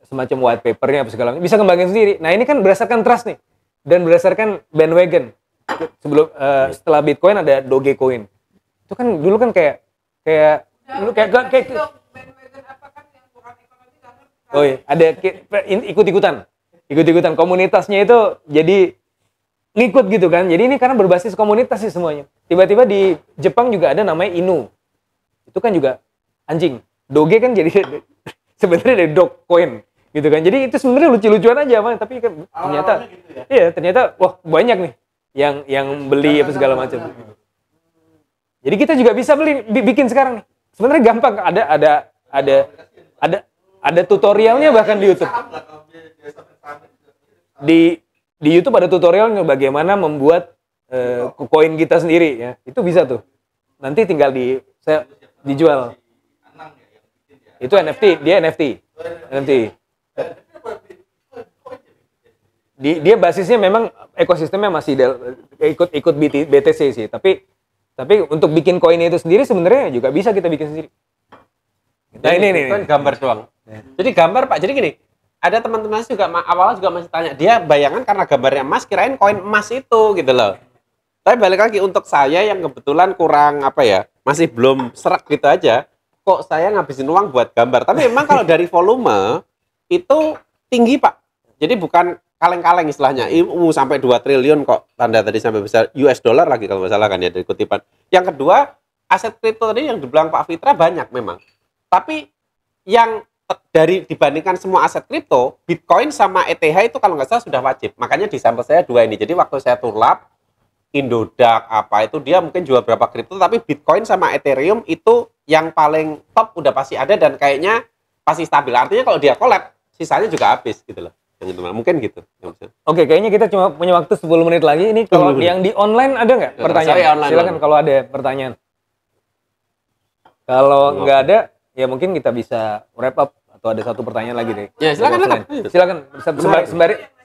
semacam white papernya apa segala macam, bisa kembangin sendiri. Nah ini kan berdasarkan trust nih dan berdasarkan bandwagon. Setelah Bitcoin ada Dogecoin. Itu kan dulu kan kayak dulu kayak bandwagon apa kan yang bukan ekonomi karena oh iya, ada ikut-ikutan komunitasnya itu jadi ngikut gitu kan. Jadi ini karena berbasis komunitas sih semuanya. Tiba-tiba di Jepang juga ada namanya Inu. Itu kan juga anjing. Doge kan jadi sebenarnya dari Dogecoin gitu kan. Jadi itu sebenarnya lucu-lucuan aja Bang, tapi kan ternyata Awalnya gitu ya. iya, ternyata wah banyak nih yang beli apa segala macam. Jadi kita juga bisa bikin sekarang nih. Sebenarnya gampang, ada tutorialnya bahkan di YouTube. Di YouTube ada tutorialnya bagaimana membuat koin kita sendiri ya. Itu bisa tuh. Nanti tinggal dijual. Itu NFT, dia NFT. Dia basisnya memang ekosistemnya masih ikut BTC sih, tapi untuk bikin koinnya itu sendiri sebenarnya juga bisa kita bikin sendiri. Nah ini kan gambar doang. Jadi gambar Pak. Jadi gini, ada teman-teman juga awalnya juga masih tanya, dia bayangan karena gambarnya emas kirain koin emas itu gitu loh. Tapi balik lagi untuk saya yang kebetulan kurang apa ya, masih belum serak gitu aja, kok saya ngabisin uang buat gambar. Tapi memang kalau dari volume itu tinggi Pak. Jadi bukan kaleng-kaleng istilahnya. Sampai 2 triliun kok, tanda tadi sampai besar US dollar lagi kalau nggak salah kan ya dari kutipan. Yang kedua, aset kripto tadi yang dibilang Pak Fitra banyak memang. Tapi yang dibandingkan semua aset kripto, Bitcoin sama ETH itu kalau nggak salah sudah wajib. Makanya di sampel saya 2 ini. Jadi waktu saya turlap, Indodax apa itu dia mungkin jual berapa kripto, tapi Bitcoin sama Ethereum itu yang paling top udah pasti ada dan kayaknya pasti stabil. Artinya kalau dia collab, sisanya juga habis gitu loh. Yang itu mungkin gitu. Oke, kayaknya kita cuma punya waktu 10 menit lagi. Ini kalau 10 menit. yang di online ada nggak pertanyaan? Saya online. Silakan kalau ada pertanyaan. Kalau nggak ada, ya mungkin kita bisa wrap up atau ada satu pertanyaan lagi deh. Ya, silakan, Offline. silakan. Silakan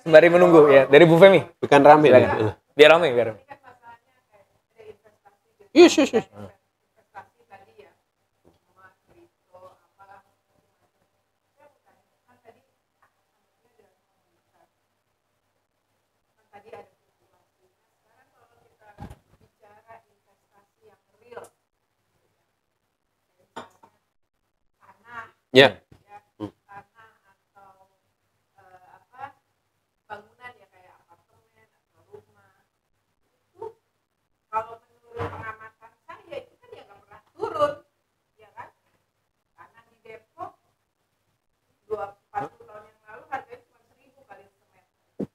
sembari menunggu ya dari Bu Femi. Bukan rame. Silakan. Biar ramai. kan masalahnya kayak ada investasi gitu. Yes. Investasi tadi ya, emas, kripto, apalah. Saya bertanya, kan tadi ada komoditas. Ya. ya tanah atau bangunan ya kayak apartemen atau rumah itu kalau menurut pengamatan saya itu kan ya nggak pernah turun ya kan tanah di Depok 40 tahun yang lalu harganya cuma 1.000 kali semeter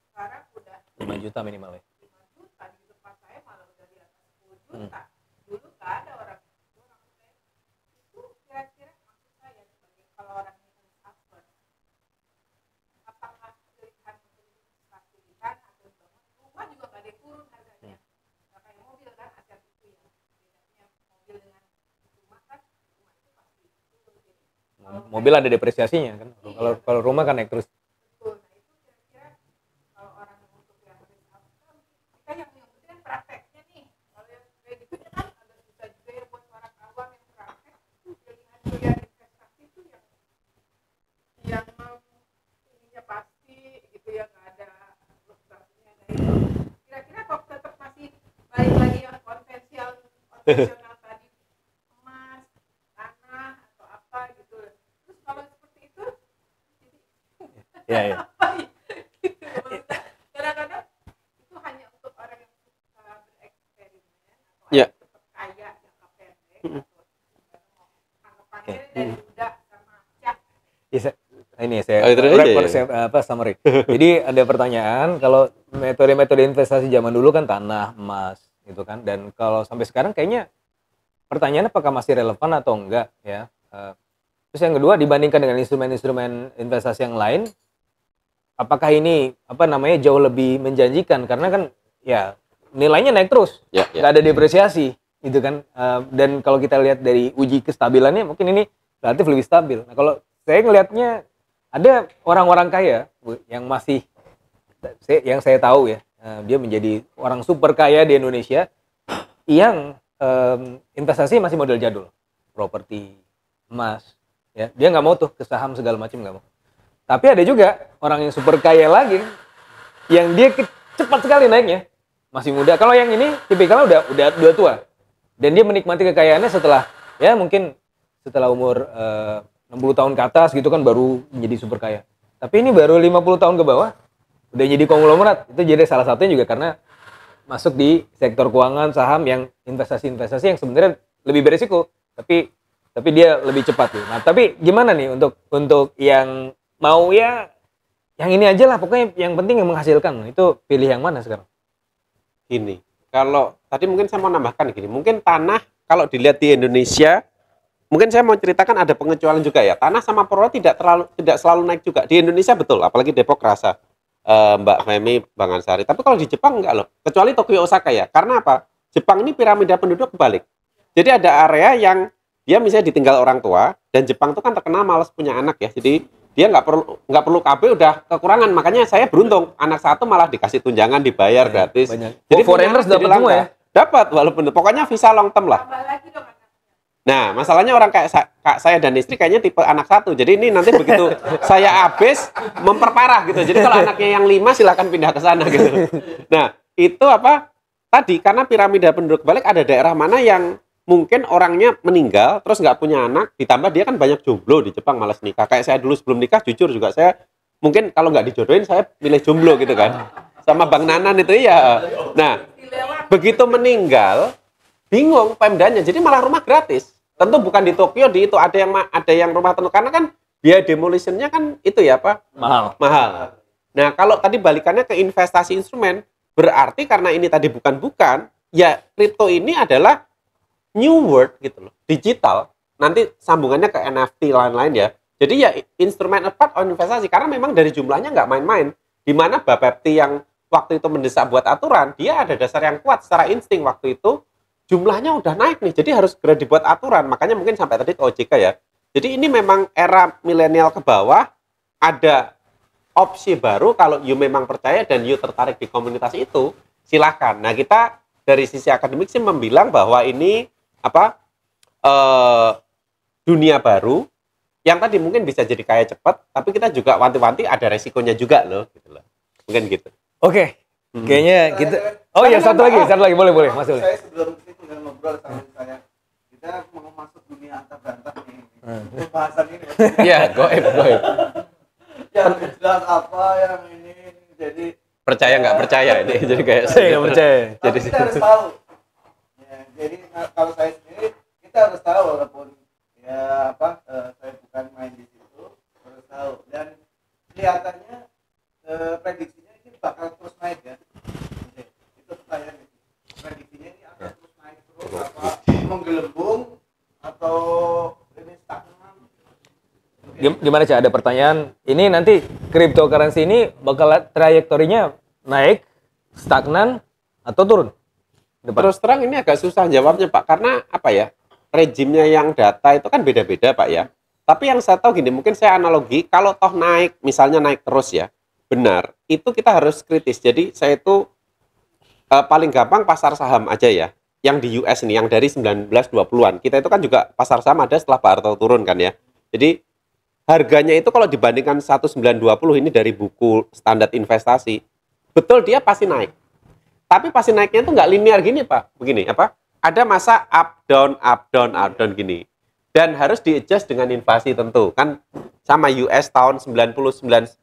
sekarang udah 5 juta minimal ya. 5 juta di tempat saya malah udah di atas 10 juta dulu nggak ada orang saya itu kira-kira maksud saya sebagai kalau orang ini suffer apakah pilihan untuk investasi di tanah atau bangun rumah juga nggak ada yang turun harganya nggak kayak mobil kan aset itu ya bedanya mobil dengan rumah kan rumah itu pasti turun jadi Mobil ada depresiasinya kan. Kalau rumah kan naik terus. betul nah itu kira-kira kalau orang yang untuk yang risk outcome kita yang penting kan prakteknya nih kalau yang kayak gitu kan agak susah juga ya buat orang awam yang praktek pilihan investasi itu yang ininya pasti gitu ya nggak ada fluktuasinya ada itu kira-kira kok tetap masih balik lagi yang konvensional tadi emas tanah atau apa gitu terus kalau seperti itu Ya. apa ya gitu kadang-kadang itu hanya untuk orang yang suka bereksperimen atau Ya. yang tetap kaya jangka pendek atau anggapannya dari muda sama cak Ya, ini saya Oh, itu aja wrap, ya? saya summary. Jadi ada pertanyaan, kalau metode-metode investasi zaman dulu kan tanah, emas, gitu kan. Dan kalau sampai sekarang kayaknya pertanyaannya apakah masih relevan atau enggak ya. Terus yang kedua dibandingkan dengan instrumen-instrumen investasi yang lain, apakah ini jauh lebih menjanjikan karena kan ya nilainya naik terus, Ya, nggak ada depresiasi, gitu kan. Dan kalau kita lihat dari uji kestabilannya mungkin ini relatif lebih stabil. Nah kalau saya ngelihatnya ada orang-orang kaya Bu, yang masih yang saya tahu ya, dia menjadi orang super kaya di Indonesia yang investasi masih model jadul, properti, emas, ya dia nggak mau tuh ke saham segala macam nggak mau. Tapi ada juga orang yang super kaya lagi yang dia cepat sekali naiknya, masih muda. Kalau yang ini tipikalnya udah tua dan dia menikmati kekayaannya setelah ya mungkin setelah umur 60 tahun ke atas gitu kan baru menjadi super kaya. Tapi ini baru 50 tahun ke bawah udah jadi konglomerat. Itu jadi salah satunya juga karena masuk di sektor keuangan, saham yang investasi-investasi yang sebenarnya lebih berisiko, tapi dia lebih cepat gitu. Nah, tapi gimana nih untuk yang mau ya yang ini aja lah, pokoknya yang penting yang menghasilkan. Itu pilih yang mana sekarang? Gini, kalau tadi mungkin saya mau nambahkan gini, mungkin tanah kalau dilihat di Indonesia, mungkin saya mau ceritakan ada pengecualian juga ya. Tanah sama properti tidak selalu naik juga di Indonesia betul, apalagi Depok kerasa. Mbak Femi, Bang Ansari. Tapi kalau di Jepang enggak loh, kecuali Tokyo Osaka ya. Karena apa? Jepang ini piramida penduduk kebalik. Jadi ada area yang dia misalnya ditinggal orang tua, dan Jepang itu kan terkenal malas punya anak ya. Jadi dia nggak perlu KB udah kekurangan. Makanya saya beruntung, anak satu malah dikasih tunjangan dibayar gratis. Banyak. Jadi Foreigners dapat semua ya? Dapat, walaupun pokoknya visa long term lah. tambah lagi dong anaknya Nah, masalahnya orang kayak saya dan istri kayaknya tipe anak satu. Jadi ini nanti begitu saya habis memperparah gitu. Jadi kalau anaknya yang 5 silakan pindah ke sana gitu. Nah, itu apa? Tadi karena piramida penduduk balik ada daerah mana yang mungkin orangnya meninggal terus nggak punya anak, ditambah dia kan banyak jomblo di Jepang malas nikah. Kayak saya dulu sebelum nikah jujur juga saya mungkin kalau nggak dijodohin saya pilih jomblo gitu kan. Sama Bang Nanan itu ya. Nah, begitu meninggal bingung Pemdanya, jadi malah rumah gratis. Tentu bukan di Tokyo, di itu ada yang rumah tentu karena kan biaya demolitionnya kan itu ya Pak mahal. Nah kalau tadi balikannya ke investasi instrumen, berarti karena ini tadi bukan ya kripto ini adalah new world gitu loh, digital. Nanti sambungannya ke NFT lain-lain ya. Jadi ya instrumen part on investasi karena memang dari jumlahnya nggak main-main. Di mana Bapepti yang waktu itu mendesak buat aturan, dia ada dasar yang kuat secara insting waktu itu. Jumlahnya udah naik nih, jadi harus segera dibuat aturan. Makanya mungkin sampai tadi ke OJK ya. Jadi ini memang era milenial ke bawah, ada opsi baru kalau you memang percaya dan you tertarik di komunitas itu, silahkan. Nah kita dari sisi akademik sih membilang bahwa ini dunia baru yang tadi mungkin bisa jadi kaya cepat, tapi kita juga wanti-wanti ada resikonya juga loh, gitu loh. Mungkin gitu. Oke. Kayaknya kita oh ya satu lagi boleh Mas Uli. Saya sebelum ini tinggal ngobrol sama saya. Kita mau masuk dunia antar bantah nih. pembahasan ini. Iya, goib. Yang jelas apa yang ini jadi Percaya nggak percaya ini. Jadi kayak Saya nggak percaya. tapi kita harus tahu. Ya, jadi kalau saya sendiri kita harus tahu walaupun ya saya bukan main di situ harus tahu dan kelihatannya prediksinya ini bakal terus naik ya. Oke, itu pertanyaan itu. Prediksinya ini akan terus naik terus apa menggelembung atau ini stagnan? Gimana Cak? Ada pertanyaan. Ini nanti cryptocurrency ini bakal trajektorinya naik, stagnan, atau turun? Depan. Terus terang ini agak susah jawabnya Pak, karena apa ya, rejimnya yang data itu kan beda-beda Pak ya. Tapi yang saya tahu gini, mungkin saya analogi, kalau toh naik, misalnya naik terus ya, benar, itu kita harus kritis. Jadi saya itu paling gampang pasar saham aja ya, yang di US ini, yang dari 1920-an. Kita itu kan juga pasar saham ada setelah Pak Harto turun kan ya. Jadi harganya itu kalau dibandingkan 1920 ini dari buku standar investasi, betul dia pasti naik. Tapi pasti naiknya itu nggak linear gini Pak, begini apa? Ada masa up down gini. Dan harus di-adjust dengan inflasi tentu. Kan sama US tahun 990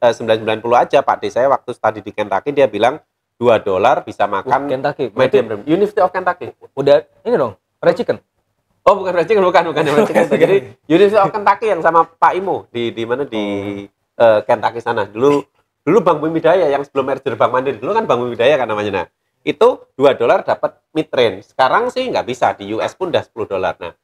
aja Pak D. Saya waktu tadi di Kentucky dia bilang $2 bisa makan Kentucky. medium rare. University of Kentucky. Udah ini dong, fried chicken. Oh, bukan fried chicken, bukan fried chicken. Jadi University of Kentucky yang sama Pak Imo di mana di Kentucky sana. Dulu Bank Bumi Daya yang sebelum merger Bank Mandiri dulu kan Bank Bumi Daya kan namanya. Nah, itu $2 dapat mid range. Sekarang sih nggak bisa, di US pun udah $10. Nah,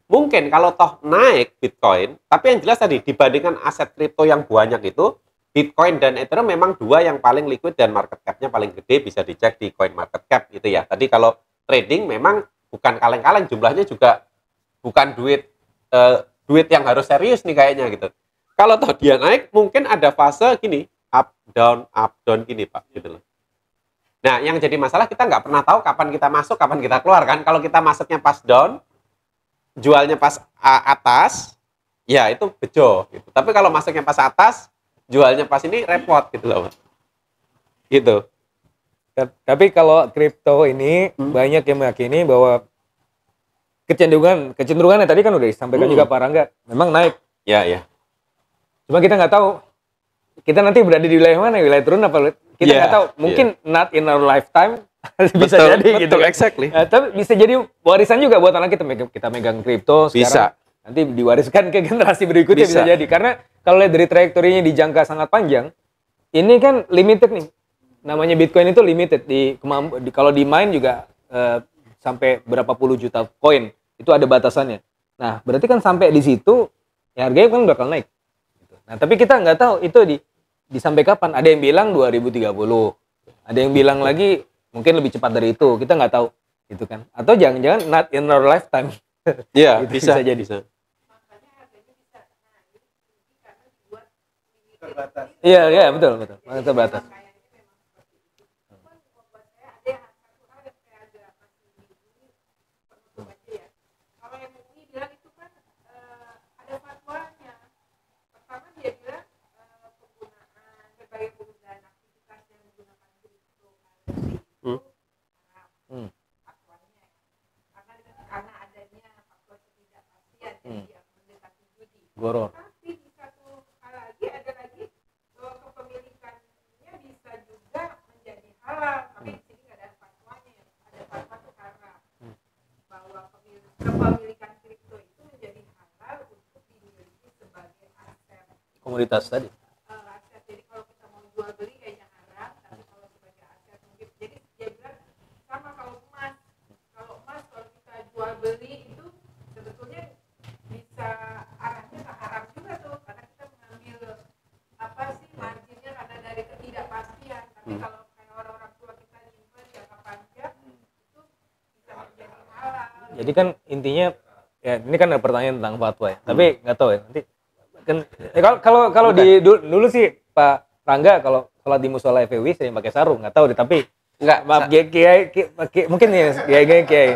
mungkin kalau toh naik Bitcoin, tapi yang jelas tadi dibandingkan aset kripto yang banyak itu, Bitcoin dan Ethereum memang dua yang paling liquid dan market cap-nya paling gede, bisa dicek di Coin Market Cap gitu ya. Tadi kalau trading memang bukan kaleng-kaleng, jumlahnya juga bukan duit yang harus serius nih kayaknya gitu. Kalau toh dia naik, mungkin ada fase gini, up down gini Pak, gitu loh. Nah, yang jadi masalah kita nggak pernah tahu kapan kita masuk, kapan kita keluar kan. Kalau kita masuknya pas down, jualnya pas atas, ya itu bejo gitu. Tapi kalau masuknya pas atas, jualnya pas ini repot gitu loh. Gitu. Tapi kalau kripto ini banyak yang meyakini bahwa kecenderungannya tadi kan udah disampaikan juga Pak Rangga, memang naik. Ya, ya. Cuma kita nggak tahu kita nanti berada di wilayah mana, wilayah turun apa kita nggak tahu. Mungkin not in our lifetime bisa Betul, jadi gitu. betul, exactly. Tapi bisa jadi warisan juga buat anak kita megang kripto sekarang. Bisa. Nanti diwariskan ke generasi berikutnya bisa jadi. Karena kalau lihat dari trajektorinya di jangka sangat panjang, ini kan limited nih. Namanya Bitcoin itu limited kalau di mine juga sampai berapa puluh juta koin itu ada batasannya. Nah, berarti kan sampai di situ ya harganya kan bakal naik. Nah, tapi kita nggak tahu itu sampai kapan. Ada yang bilang 2030, ada yang bilang lagi mungkin lebih cepat dari itu. Kita nggak tahu, gitu kan? Atau jangan-jangan not in our lifetime. Iya, Itu bisa jadi. bisa. Makanya harganya bisa naik tinggi karena dibuat limited. Terbatas. Iya, betul. Makanya terbatas. Kayaknya memang seperti itu. Cuman buat saya ada yang satu hal yang saya agak masih bingung, penutup aja ya. Kalau yang MUI bilang itu kan ada fatwanya. Pertama dia bilang penggunaan berbagai penggunaan aktivitas yang menggunakan cryptocurrency itu haram. Fatwanya ya. Karena adanya faktor ketidakpastian yang mendekati judi. Goror. Tapi di satu hal lagi ada lagi bahwa kepemilikannya bisa juga menjadi halal. Tapi di sini nggak ada fatwanya ya. Ada fatwa itu haram. Bahwa kepemilikan kripto itu menjadi halal untuk dimiliki sebagai aset. Komoditas tadi. Aset. Jadi kalau kita mau jual beli kayaknya haram. Tapi kalau sebagai aset mungkin. Jadi dia bilang sama kalau emas. Kalau kita jual beli itu sebetulnya bisa arahnya ke haram juga tuh karena kita mengambil marginnya karena dari ketidakpastian. Tapi kalau kayak orang-orang tua kita nyimpen jangka panjang itu bisa menjadi halal. Jadi kan intinya ya ini kan ada pertanyaan tentang fatwa ya. Tapi nggak tahu ya nanti kan kalau di dulu sih Pak Rangga kalau sholat di musola FEW saya pakai sarung, nggak tahu deh, tapi Enggak, maaf kiai mungkin ya kiai.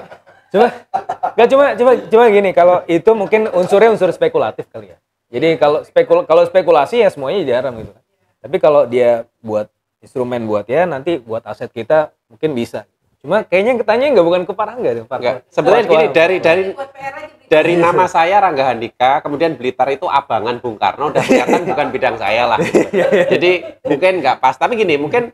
Cuma gini, kalau itu mungkin unsurnya unsur spekulatif kali ya. Jadi kalau spekulasi ya semuanya diharam gitu kan. Tapi kalau dia buat instrumen buat ya nanti buat aset kita mungkin bisa. Cuma kayaknya yang ketanya nggak bukan ke Pak Rangga deh, Pak. Enggak. Sebenarnya gini, dari Buat PR aja dari nama saya Rangga Handika, kemudian Blitar itu abangan Bung Karno, udah kelihatan bukan bidang saya lah. Jadi mungkin nggak pas. Tapi gini, mungkin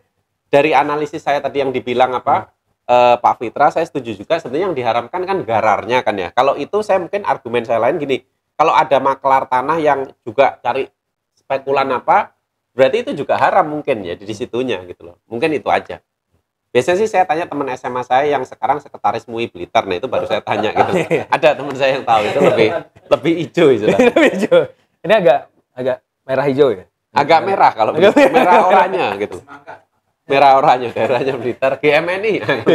dari analisis saya tadi yang dibilang Pak Fitra, saya setuju juga. Sebenarnya yang diharamkan kan gararnya kan ya. Kalau itu saya mungkin argumen saya lain gini, kalau ada maklar tanah yang juga cari spekulan berarti itu juga haram mungkin ya di situnya gitu loh. Mungkin itu aja. Biasanya sih saya tanya teman SMA saya yang sekarang sekretaris MUI Blitar, nah itu baru saya tanya gitu. Ada teman saya yang tahu itu lebih hijau istilah. Lebih hijau. Ini agak merah hijau ya. Agak merah kalau merah oranye gitu. Merah oranye daerahnya Blitar, GMNI. Merah itu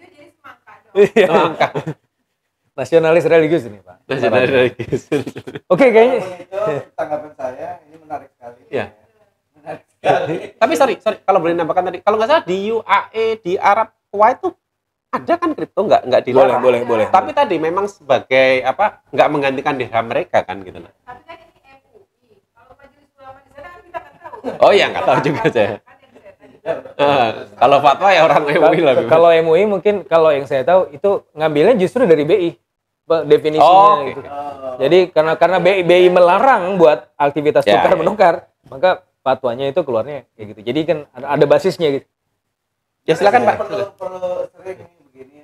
jadi semangka dong. Semangka. Nasionalis religius ini, Pak. Nasionalis religius. Oke, kayaknya itu tanggapan saya ini menarik sekali. Iya. Menarik sekali. Tapi sorry, kalau boleh nambahkan tadi, kalau nggak salah di UAE, di Arab, Kuwait itu ada kan kripto nggak dilarang. Boleh. Tapi tadi memang sebagai nggak menggantikan dirham mereka kan gitu. Tapi kan ini MUI. Kalau majelis ulama di sana kan kita nggak tahu. Oh iya, nggak tahu juga saya. Kan yang saya tanya. Kalau fatwa ya orang MUI lah. kalau MUI mungkin kalau yang saya tahu itu ngambilnya justru dari BI definisinya Oke. gitu. Jadi karena BI melarang buat aktivitas Ya, tukar ya. menukar, maka fatwanya itu keluarnya kayak gitu. Jadi kan ada basisnya gitu. Ya silakan Pak. Perlu sering ini begini.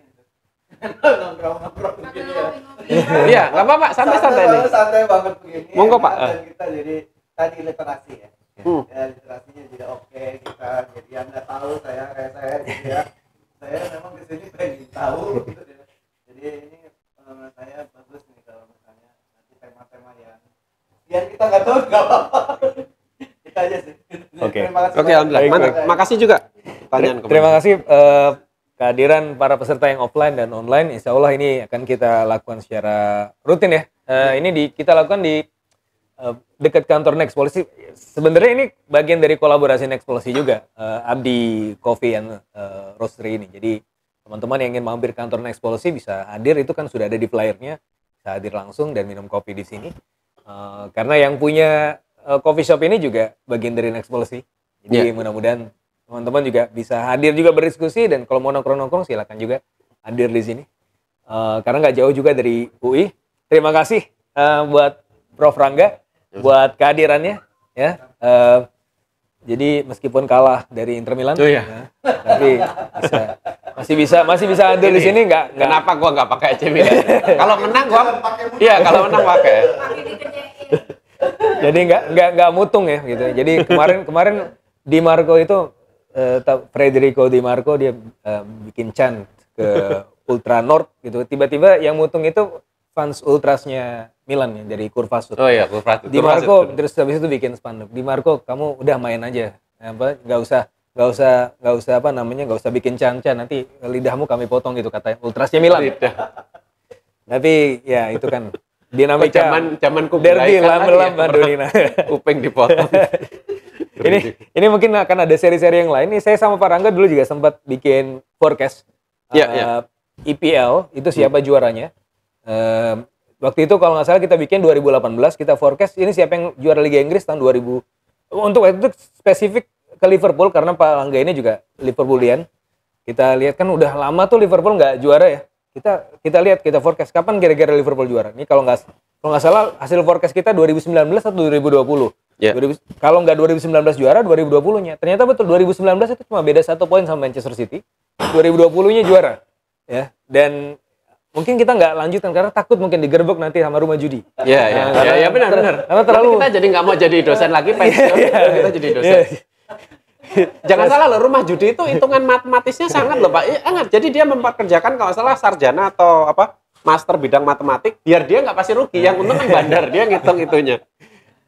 Nongkrong begini ya. Iya, nggak apa-apa, santai-santai nih. Santai banget begini. Monggo, Pak. Dan kita jadi tadi literasi ya. Ya, literasinya juga oke, kita jadi Anda tahu saya kayak saya gitu ya. Saya memang di sini pengen tahu gitu ya. Jadi ini menurut saya bagus nih kalau misalnya nanti tema-tema yang kita nggak tahu nggak apa-apa. Kita aja sih. Oke. Terima kasih. Oke, alhamdulillah. Makasih juga pertanyaan Terima kasih kehadiran para peserta yang offline dan online. Insya Allah ini akan kita lakukan secara rutin ya. Ini kita lakukan di dekat kantor Next Policy. Sebenarnya ini bagian dari kolaborasi Next Policy juga. Abdi Coffee and Roastery ini. Jadi teman-teman yang ingin mampir kantor Next Policy bisa hadir, itu kan sudah ada di flyernya. Bisa hadir langsung dan minum kopi di sini. Karena yang punya coffee shop ini juga bagian dari Next Policy. Jadi mudah-mudahan teman-teman juga bisa hadir juga berdiskusi, dan kalau mau nongkrong-nongkrong silakan juga hadir di sini. Karena nggak jauh juga dari UI. Terima kasih buat Prof. Rangga buat kehadirannya ya. Jadi meskipun kalah dari Inter Milan, tapi masih bisa hadir di sini nggak? Kenapa gua nggak pakai AC Milan? Kalau menang gua kalau menang pakai. Makin dikerjain. Jadi nggak mutung ya gitu. Jadi kemarin Di Marco itu Federico Di Marco dia bikin chant ke Ultra North gitu. Tiba-tiba yang mutung itu fans ultrasnya Milan ya, dari Kurvasut. Oh iya, Kurvasut. Di Marco terus habis itu bikin spanduk. Di Marco kamu udah main aja. Nggak usah bikin can-can, nanti lidahmu kami potong gitu katanya ultrasnya Milan. Tapi ya itu kan dinamika zaman derby lamban Madonina. Upeng dipotong. ini mungkin akan ada seri-seri yang lain. Ini saya sama Pak Rangga dulu juga sempat bikin forecast IPL itu siapa juaranya. Waktu itu kalau nggak salah kita bikin 2018, kita forecast ini siapa yang juara Liga Inggris tahun 2000. Untuk waktu itu spesifik ke Liverpool karena Pak Rangga ini juga Liverpoolian. Kita lihat kan udah lama tuh Liverpool nggak juara ya. Kita forecast kapan kira-kira Liverpool juara. Ini kalau nggak salah hasil forecast kita 2019 atau 2020. Yeah. Kalau nggak 2019 juara, 2020-nya. Ternyata betul 2019 itu cuma beda 1 poin sama Manchester City. 2020-nya juara. Ya. Dan mungkin kita nggak lanjutkan karena takut mungkin digerebek nanti sama rumah judi. Iya, benar. Karena terlalu kita jadi nggak mau jadi dosen lagi, pensiun. Kita jadi dosen. Jangan salah loh, rumah judi itu hitungan matematisnya sangat loh Pak. Sangat. Jadi dia mempekerjakan kalau salah sarjana atau master bidang matematik, biar dia nggak pasti rugi. Yang untung kan bandar, dia ngitung itunya.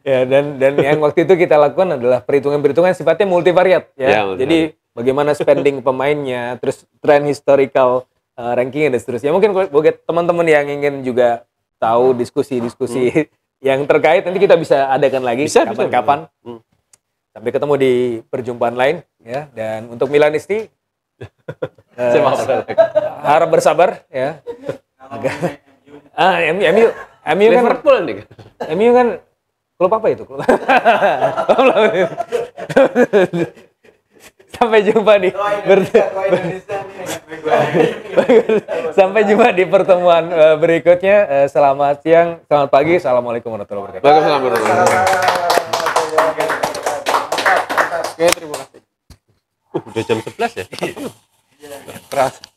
Ya, dan yang waktu itu kita lakukan adalah perhitungan-perhitungan sifatnya multivariat ya. Jadi bagaimana spending pemainnya, terus tren historical ranking dan seterusnya. Mungkin buat teman-teman yang ingin juga tahu diskusi-diskusi yang terkait, nanti kita bisa adakan lagi kapan-kapan. Sampai ketemu di perjumpaan lain ya. Dan untuk Milanisti harap bersabar ya. MU kan Liverpool nih. MU kan klub apa itu? Sampai jumpa di Sampai jumpa di pertemuan berikutnya. Selamat siang, selamat pagi. Assalamualaikum warahmatullahi wabarakatuh. Waalaikumsalam warahmatullahi wabarakatuh. Oke, terima kasih. Udah jam 11 ya? Keras.